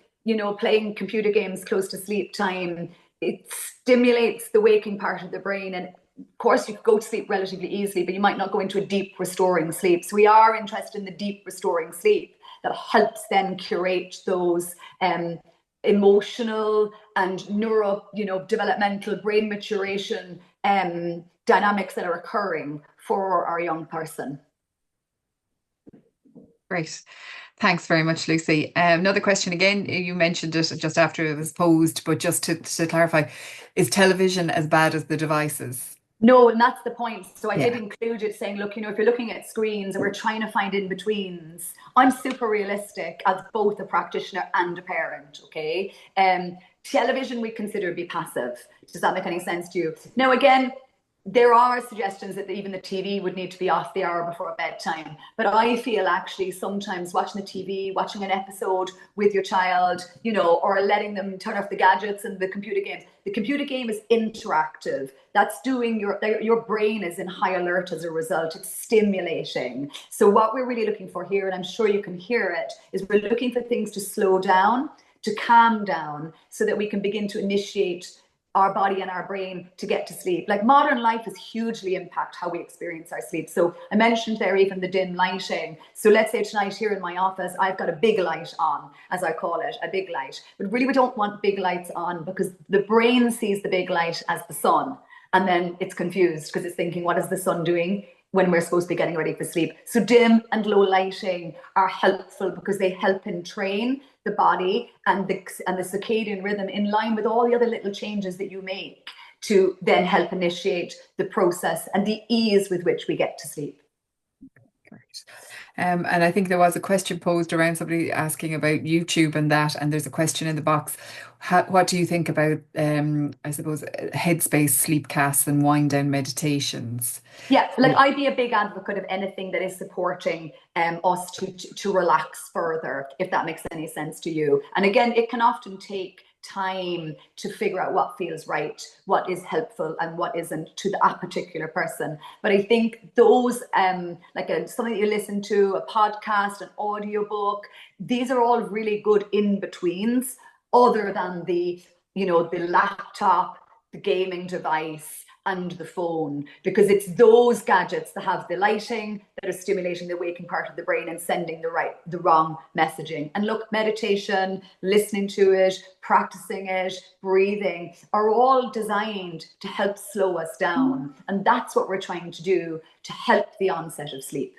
playing computer games close to sleep time. It stimulates the waking part of the brain. And of course you could go to sleep relatively easily, but you might not go into a deep restoring sleep. So we are interested in the deep restoring sleep that helps then curate those emotional and developmental brain maturation dynamics that are occurring for our young person. Great. Thanks very much, Lucy. Another question again, you mentioned it just after it was posed, but just to clarify, is television as bad as the devices? No, and that's the point. So I did include it saying, look, if you're looking at screens and we're trying to find in-betweens, I'm super realistic as both a practitioner and a parent, okay? Television we consider to be passive. Does that make any sense to you? Now, again, there are suggestions that even the TV would need to be off the hour before bedtime. But I feel actually sometimes watching the TV, watching an episode with your child, or letting them turn off the gadgets and the computer games. The computer game is interactive. That's doing your brain is in high alert as a result. It's stimulating. So what we're really looking for here, and I'm sure you can hear it, is we're looking for things to slow down, to calm down, so that we can begin to initiate our body and our brain to get to sleep. Like modern life has hugely impact how we experience our sleep. So I mentioned there even the dim lighting. So let's say tonight here in my office, I've got a big light on, as I call it, a big light. But really we don't want big lights on because the brain sees the big light as the sun. And then it's confused because it's thinking, what is the sun doing when we're supposed to be getting ready for sleep? So dim and low lighting are helpful because they help entrain the body and the circadian rhythm in line with all the other little changes that you make to then help initiate the process and the ease with which we get to sleep. Great. And I think there was a question posed around somebody asking about YouTube and that, and there's a question in the box. What do you think about, I suppose, Headspace, sleep casts and wind down meditations? Yeah, I'd be a big advocate of anything that is supporting us to relax further, if that makes any sense to you. And again, it can often take time to figure out what feels right, what is helpful and what isn't to that particular person. But I think those something that you listen to, a podcast, an audiobook, these are all really good in-betweens other than the laptop, the gaming device and the phone, because it's those gadgets that have the lighting that are stimulating the waking part of the brain and sending the wrong messaging. And look, meditation, listening to it, practicing it, breathing are all designed to help slow us down. And that's what we're trying to do to help the onset of sleep.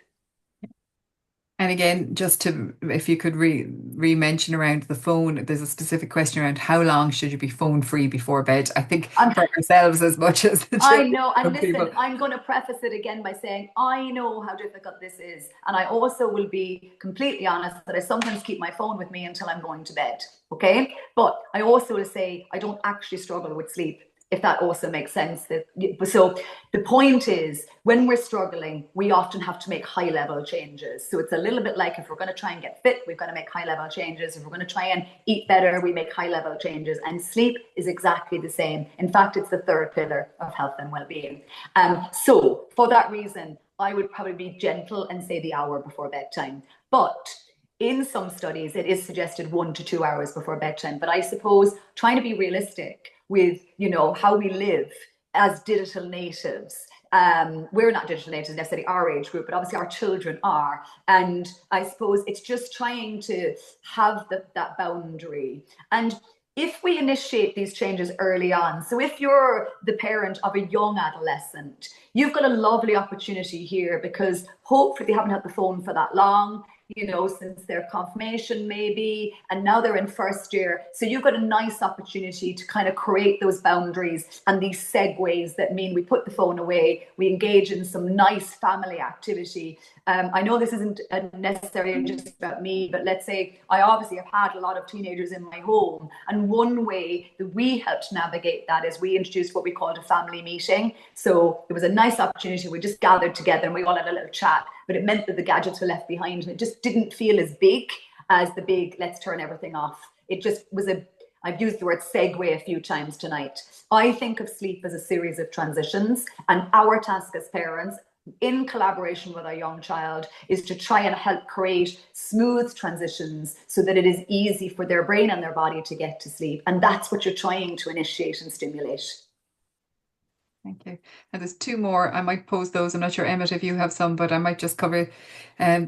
And again, just to, if you could re-mention around the phone, there's a specific question around how long should you be phone free before bed? I think for ourselves as much as the I know. And listen, people. I'm going to preface it again by saying I know how difficult this is. And I also will be completely honest that I sometimes keep my phone with me until I'm going to bed. Okay. But I also will say I don't actually struggle with sleep, if that also makes sense. So the point is, when we're struggling, we often have to make high level changes. So it's a little bit like, if we're going to try and get fit, we've got to make high level changes. If we're going to try and eat better, we make high level changes. And sleep is exactly the same. In fact, it's the third pillar of health and well-being. So for that reason, I would probably be gentle and say the hour before bedtime. But in some studies, it is suggested 1 to 2 hours before bedtime. But I suppose trying to be realistic with, you know, how we live as digital natives. We're not digital natives necessarily, our age group, but obviously our children are. And I suppose it's just trying to have that boundary. And if we initiate these changes early on, so if you're the parent of a young adolescent, you've got a lovely opportunity here, because hopefully they haven't had the phone for that long, you know, since their confirmation maybe, and now they're in first year. So you've got a nice opportunity to kind of create those boundaries and these segues that mean we put the phone away, we engage in some nice family activity. I know this isn't necessarily just about me, but let's say I obviously have had a lot of teenagers in my home. And one way that we helped navigate that is we introduced what we called a family meeting. So it was a nice opportunity. We just gathered together and we all had a little chat, but it meant that the gadgets were left behind, and it just didn't feel as big as the big, let's turn everything off. It just was I've used the word segue a few times tonight. I think of sleep as a series of transitions, and our task as parents, in collaboration with our young child, is to try and help create smooth transitions so that it is easy for their brain and their body to get to sleep. And that's what you're trying to initiate and stimulate. Thank you. And there's two more. I might pose those. I'm not sure, Emmett, if you have some, but I might just cover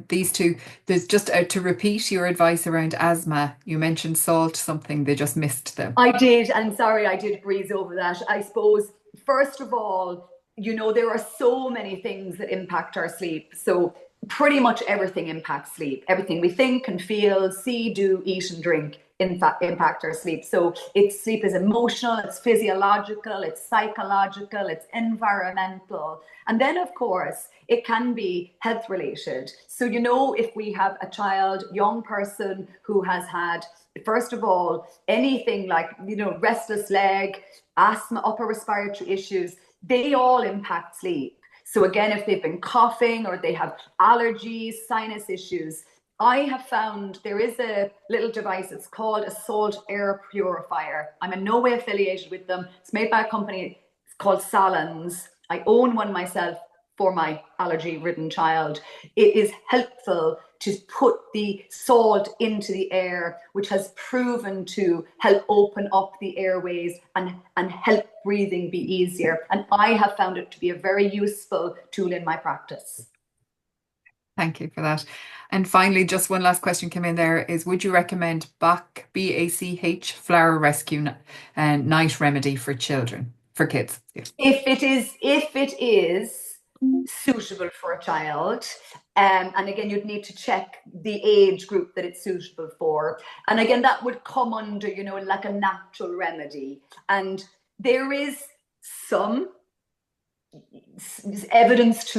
these two. There's just to repeat your advice around asthma. You mentioned salt, something they just missed them. I did. I'm sorry, I did breeze over that. I suppose, first of all, you know, there are so many things that impact our sleep. So pretty much everything impacts sleep. Everything we think and feel, see, do, eat and drink impact our sleep. So sleep is emotional, it's physiological, it's psychological, it's environmental. And then of course, it can be health related. So, you know, if we have a child, young person who has had, first of all, anything like, you know, restless leg, asthma, upper respiratory issues, they all impact sleep. So again, if they've been coughing or they have allergies, sinus issues, I have found there is a little device. It's called a salt air purifier. I'm in no way affiliated with them. It's made by a company. It's called Salons. I own one myself for my allergy-ridden child. It is helpful to put the salt into the air, which has proven to help open up the airways and help breathing be easier. And I have found it to be a very useful tool in my practice. Thank you for that. And finally, just one last question came in there is, would you recommend BACH, BACH, flower rescue night remedy for children, for kids? Yes. If it is suitable for a child, and again, you'd need to check the age group that it's suitable for. And again, that would come under, you know, like a natural remedy. And there is some evidence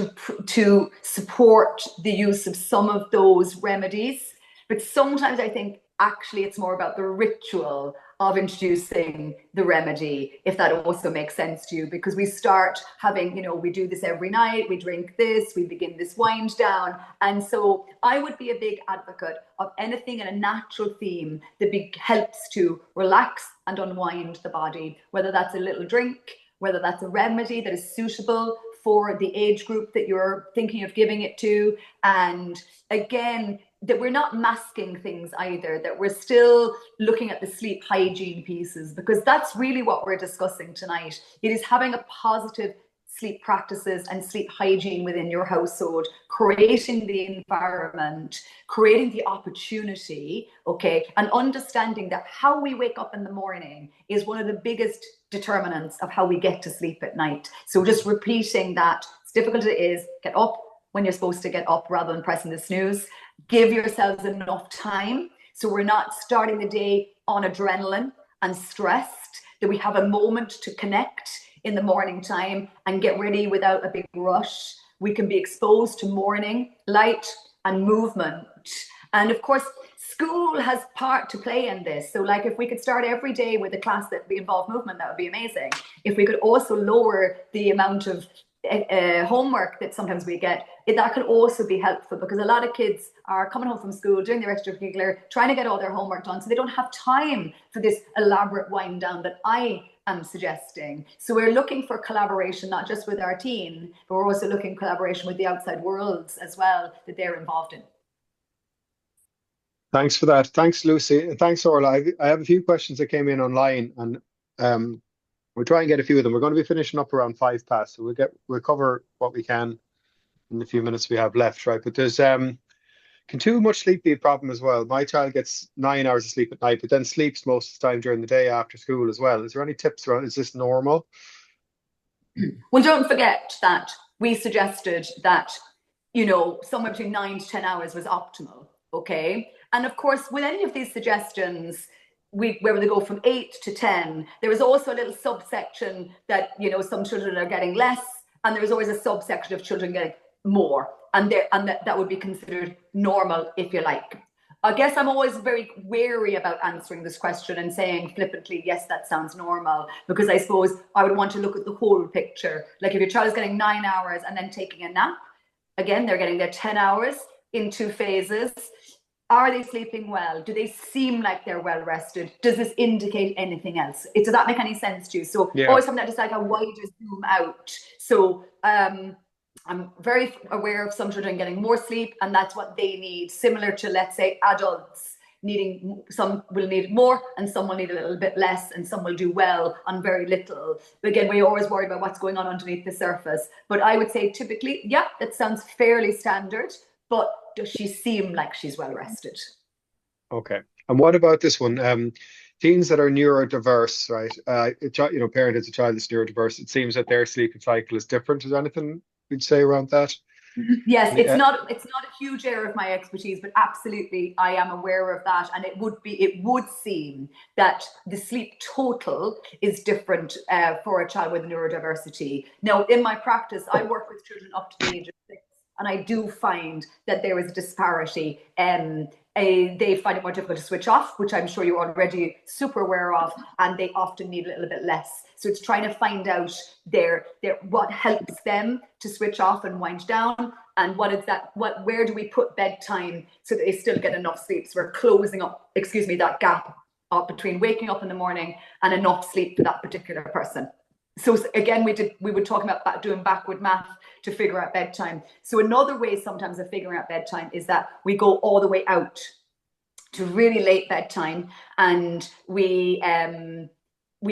to support the use of some of those remedies, but sometimes I think actually it's more about the ritual of introducing the remedy, if that also makes sense to you, because we start having, you know, we do this every night, we drink this, we begin this wind down. And so I would be a big advocate of anything in a natural theme that helps to relax and unwind the body, whether that's a little drink, whether that's a remedy that is suitable for the age group that you're thinking of giving it to. And again, that we're not masking things either, that we're still looking at the sleep hygiene pieces, because that's really what we're discussing tonight. It is having a positive sleep practices and sleep hygiene within your household, creating the environment, creating the opportunity, okay, and understanding that how we wake up in the morning is one of the biggest determinants of how we get to sleep at night. So just repeating that, as difficult as it is, get up when you're supposed to get up rather than pressing the snooze. Give yourselves enough time so we're not starting the day on adrenaline and stressed, that we have a moment to connect in the morning time and get ready without a big rush. We can be exposed to morning light and movement. And of course, school has part to play in this. So like if we could start every day with a class that involved movement, that would be amazing. If we could also lower the amount of homework that sometimes we get, that could also be helpful, because a lot of kids are coming home from school, doing their extracurricular, trying to get all their homework done, so they don't have time for this elaborate wind down that I am suggesting. So we're looking for collaboration, not just with our teen, but we're also looking collaboration with the outside worlds as well that they're involved in. Thanks for that. Thanks, Lucy. Thanks, Orla. I have a few questions that came in online, and we'll try and get a few of them. We're going to be finishing up around 5 past, so we'll cover what we can in the few minutes we have left, right? But there's can too much sleep be a problem as well? My child gets 9 hours of sleep at night, but then sleeps most of the time during the day after school as well. Is there any tips around? Is this normal? Well, don't forget that we suggested that, somewhere between 9 to 10 hours was optimal, okay? And of course, with any of these suggestions, where they go from 8 to 10, there is also a little subsection that, some children are getting less, and there's always a subsection of children getting more. And that would be considered normal, if you like. I guess I'm always very wary about answering this question and saying flippantly, yes, that sounds normal, because I suppose I would want to look at the whole picture. Like if your child is getting 9 hours and then taking a nap, again, they're getting their 10 hours in 2 phases. Are they sleeping well? Do they seem like they're well rested? Does this indicate anything else? Does that make any sense to you? So always something that just like a wider zoom out. So I'm very aware of some children getting more sleep, and that's what they need, similar to, let's say, adults needing, some will need more and some will need a little bit less, and some will do well on very little. But again, we're always worried about what's going on underneath the surface. But I would say typically, yeah, that sounds fairly standard, but does she seem like she's well rested? Okay. And what about this one? Teens that are neurodiverse, right? Parent has a child that's neurodiverse. It seems that their sleeping cycle is different. Is there anything we'd say around that? Yes, it's not a huge area of my expertise, but absolutely I am aware of that. And it would seem that the sleep total is different for a child with neurodiversity. Now, in my practice, I work with children up to the age of 6, and I do find that there is a disparity. They find it more difficult to switch off, which I'm sure you're already super aware of, and they often need a little bit less. So it's trying to find out what helps them to switch off and wind down, and where do we put bedtime so that they still get enough sleep. So we're closing up, that gap up between waking up in the morning and enough sleep for that particular person. So again, we would talk about doing backward math to figure out bedtime. So another way sometimes of figuring out bedtime is that we go all the way out to really late bedtime, and we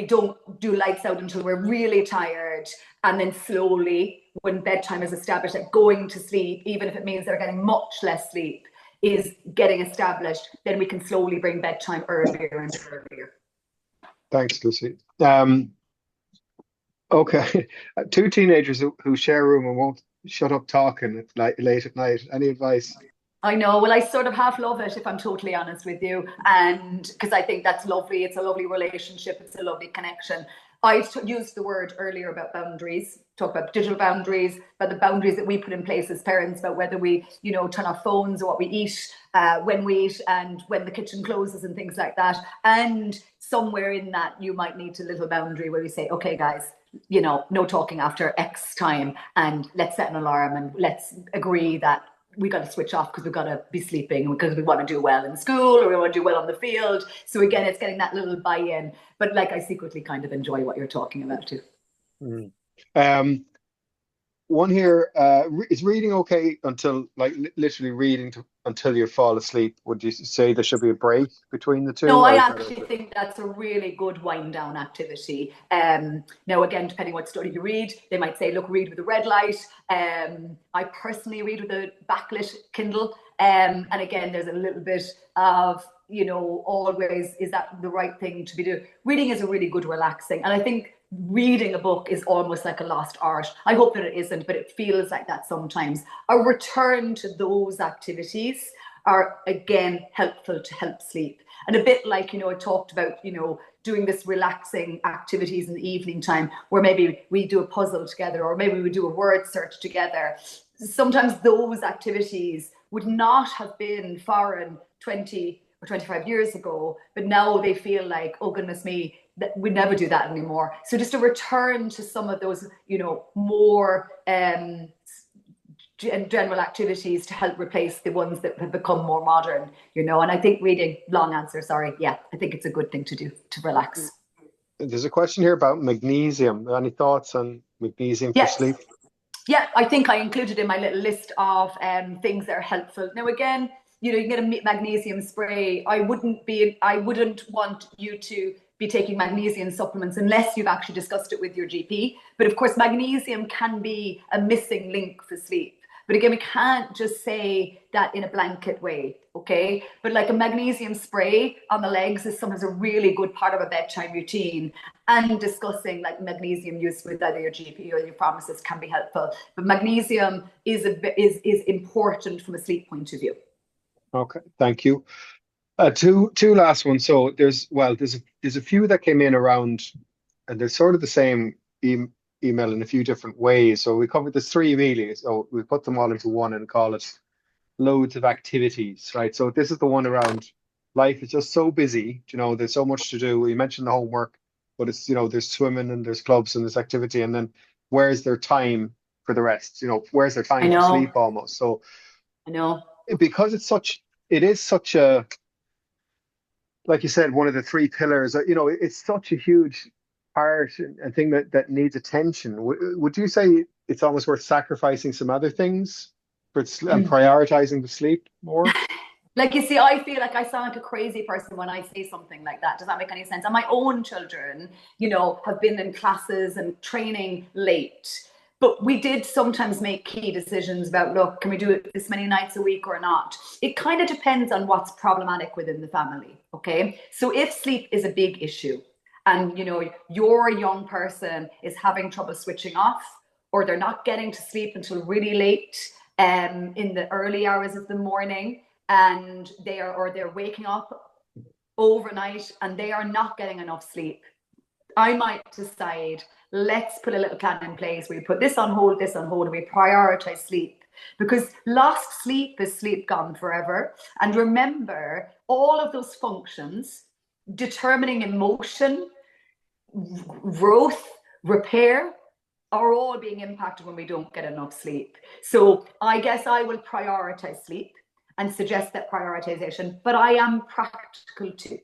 don't do lights out until we're really tired, and then slowly, when bedtime is established, that going to sleep, even if it means they're getting much less sleep, is getting established, then we can slowly bring bedtime earlier and earlier. Thanks, Lucy. Okay, 2 teenagers who share a room and won't shut up talking late at night. Any advice? I know. Well, I sort of half love it, if I'm totally honest with you, and because I think that's lovely. It's a lovely relationship. It's a lovely connection. I used the word earlier about boundaries, talk about digital boundaries, about the boundaries that we put in place as parents, about whether we, turn off phones or what we eat, when we eat, and when the kitchen closes and things like that. And somewhere in that, you might need a little boundary where we say, okay, guys, no talking after X time, and let's set an alarm, and let's agree that we got to switch off because we've got to be sleeping, because we want to do well in school or we want to do well on the field. So again, it's getting that little buy-in. But I secretly kind of enjoy what you're talking about too. one here, is reading okay until like literally reading until you fall asleep? Would you say there should be a break between the two, No, I or is that actually okay? think that's a really good wind down activity. Now, again, depending what study you read, they might say, look, read with a red light. I personally read with a backlit Kindle. And again, there's a little bit of, always, is that the right thing to be doing? Reading is a really good relaxing. And I think reading a book is almost like a lost art. I hope that it isn't, but it feels like that sometimes. A return to those activities are, again, helpful to help sleep. And a bit like, I talked about, doing this relaxing activities in the evening time where maybe we do a puzzle together or maybe we do a word search together. Sometimes those activities would not have been foreign 20 or 25 years ago, but now they feel like, oh, goodness me, that we never do that anymore. So just a return to some of those, more general activities to help replace the ones that have become more modern, and I think reading, long answer, sorry, yeah, I think it's a good thing to do to relax. There's a question here about magnesium. Any thoughts on magnesium for Yes. sleep? Yeah, I think I included in my little list of things that are helpful. Now, again, you can get a magnesium spray. I wouldn't want you to be taking magnesium supplements unless you've actually discussed it with your GP. But of course, magnesium can be a missing link for sleep. But again, we can't just say that in a blanket way, okay? But like a magnesium spray on the legs is sometimes a really good part of a bedtime routine. And discussing like magnesium use with either your GP or your pharmacist can be helpful. But magnesium is important from a sleep point of view. Okay, thank you. Two last ones. So there's a few that came in around, and they're sort of the same email in a few different ways. So we covered the three really. So we put them all into one and call it loads of activities, right? So this is the one around life is just so busy. There's so much to do. You mentioned the homework, but it's there's swimming and there's clubs and there's activity, and then where's their time for the rest? Where's their I time for know. sleep almost? So I know. because it is such a, like you said, one of the three pillars. It's such a huge part and thing that needs attention. Would you say it's almost worth sacrificing some other things and prioritizing the sleep more? Like, you see, I feel like I sound like a crazy person when I say something like that. Does that make any sense? And my own children, have been in classes and training late. But we did sometimes make key decisions about, look, can we do it this many nights a week or not? It kind of depends on what's problematic within the family, okay? So if sleep is a big issue and, your young person is having trouble switching off or they're not getting to sleep until really late in the early hours of the morning, and they're waking up overnight and they are not getting enough sleep, I might decide, let's put a little plan in place. We put this on hold, and we prioritize sleep, because lost sleep is sleep gone forever. And remember, all of those functions determining emotion, growth, repair, are all being impacted when we don't get enough sleep. So I guess I will prioritize sleep and suggest that prioritization, but I am practical too.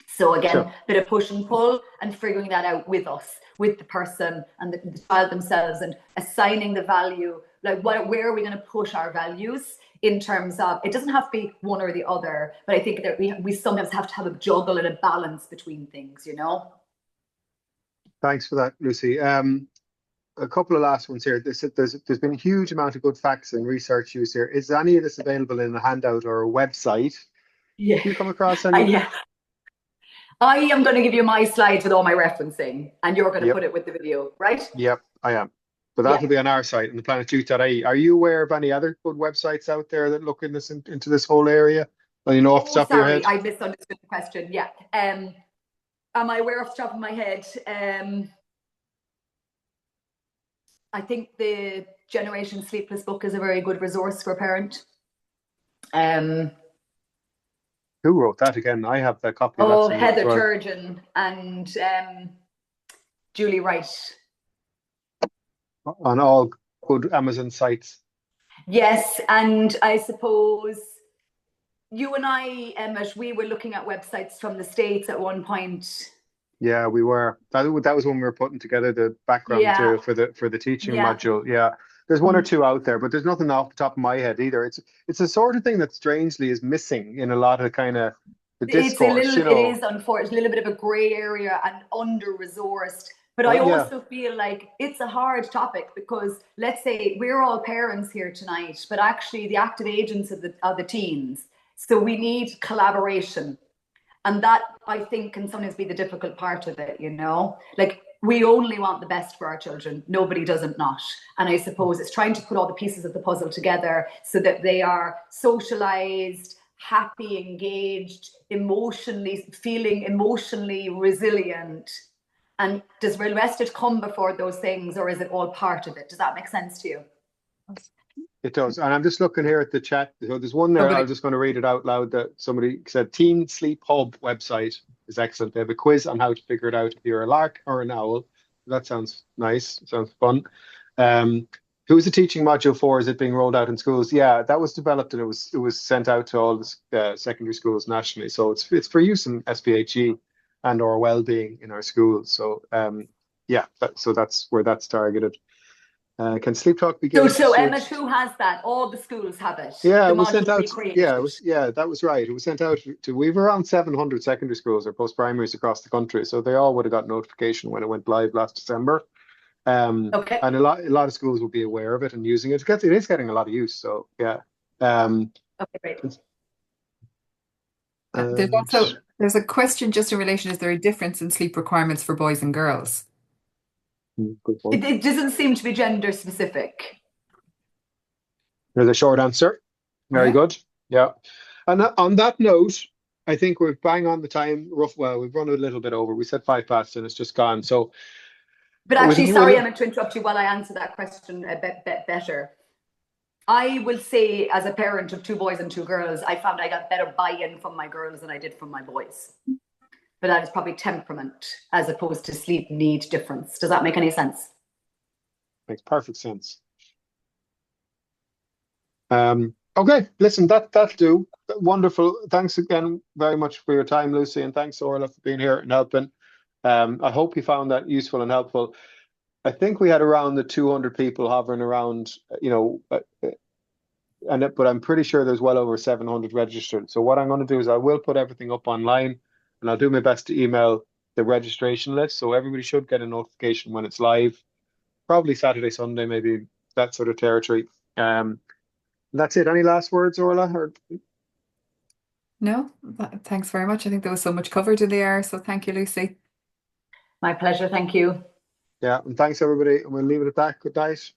So again, Sure. bit of push and pull and figuring that out with us, with the person and the child themselves, and assigning the value, like where are we going to put our values in terms of, it doesn't have to be one or the other, but I think that we sometimes have to have a juggle and a balance between things, Thanks for that, Lucy. A couple of last ones here. There's been a huge amount of good facts and research used here. Is any of this available in a handout or a website? Yeah. Do you come across any? Yeah. I am going to give you my slides with all my referencing, and you're going to put it with the video, right? Yep, I am. But that'll be on our site, on the planetjuice.ie. Are you aware of any other good websites out there that look into this whole area? Well, off the top of your head? I misunderstood the question. Yeah. Am I aware off the top of my head? I think the Generation Sleepless book is a very good resource for a parent. Who wrote that again? I have the copy. Oh, Heather Turgeon and Julie Wright. On all good Amazon sites. Yes, and I suppose you and I, Emmett, we were looking at websites from the States at one point. Yeah, we were. That was when we were putting together the background material for the teaching module. Yeah. There's one or two out there, but there's nothing off the top of my head either. It's the sort of thing that strangely is missing in a lot of kind of the It's a discourse, little, you it know. is unfortunately a little bit of a grey area and under-resourced. But I Yeah, also feel like it's a hard topic because let's say we're all parents here tonight, but actually the active agents of the teens. So we need collaboration. And that I think can sometimes be the difficult part of it, you know? Like we only want the best for our children. Nobody doesn't not. And I suppose it's trying to put all the pieces of the puzzle together so that they are socialized, happy, engaged, feeling emotionally resilient. And does rest it come before those things, or is it all part of it? Does that make sense to you? it does. And I'm just looking here at the chat. So there's one there. Nobody. I'm just going to read it out loud that somebody said Teen Sleep Hub website is excellent. They have a quiz on how to figure it out if you're a lark or an owl. That sounds nice. Sounds fun. Who's the teaching module for? Is it being rolled out in schools? Yeah, that was developed and it was sent out to all the secondary schools nationally. So it's for use in SPHE and or well-being in our schools. So yeah, so that's where that's targeted. Can Sleep Talk be given to So Emma, students? who has that? All the schools have it. Yeah, The it was sent module out. we created. Yeah, it was. Yeah, that was right. It was sent out to. We have around 700 secondary schools or post primaries across the country, so they all would have got notification when it went live last December. Okay. And a lot of schools will be aware of it and using it. It is getting a lot of use. So yeah. Okay, great. There's a question just in relation, is there a difference in sleep requirements for boys and girls? Good one. It doesn't seem to be gender specific. There's a short answer. Very Yeah. good. Yeah. And on that note, I think we're bang on the time. Well, we've run a little bit over. We said 5 past and it's just gone. So, But actually, sorry, Emma, to interrupt you while I answer that question a bit better. I will say, as a parent of 2 boys and 2 girls, I found I got better buy-in from my girls than I did from my boys. But that is probably temperament as opposed to sleep need difference. Does that make any sense? makes perfect sense. Okay, listen, that'll do. Wonderful. Thanks again very much for your time, Lucy, and thanks, Orla, for being here and helping. I hope you found that useful and helpful. I think we had around the 200 people hovering around, you know, but I'm pretty sure there's well over 700 registered. So what I'm going to do is I will put everything up online, and I'll do my best to email the registration list. So everybody should get a notification when it's live, probably Saturday, Sunday, maybe that sort of territory. That's it. Any last words, Orla? No, thanks very much. I think there was so much covered in the air, so thank you, Lucy. My pleasure. Thank you. Yeah, and thanks everybody. And we'll leave it at that. Good night.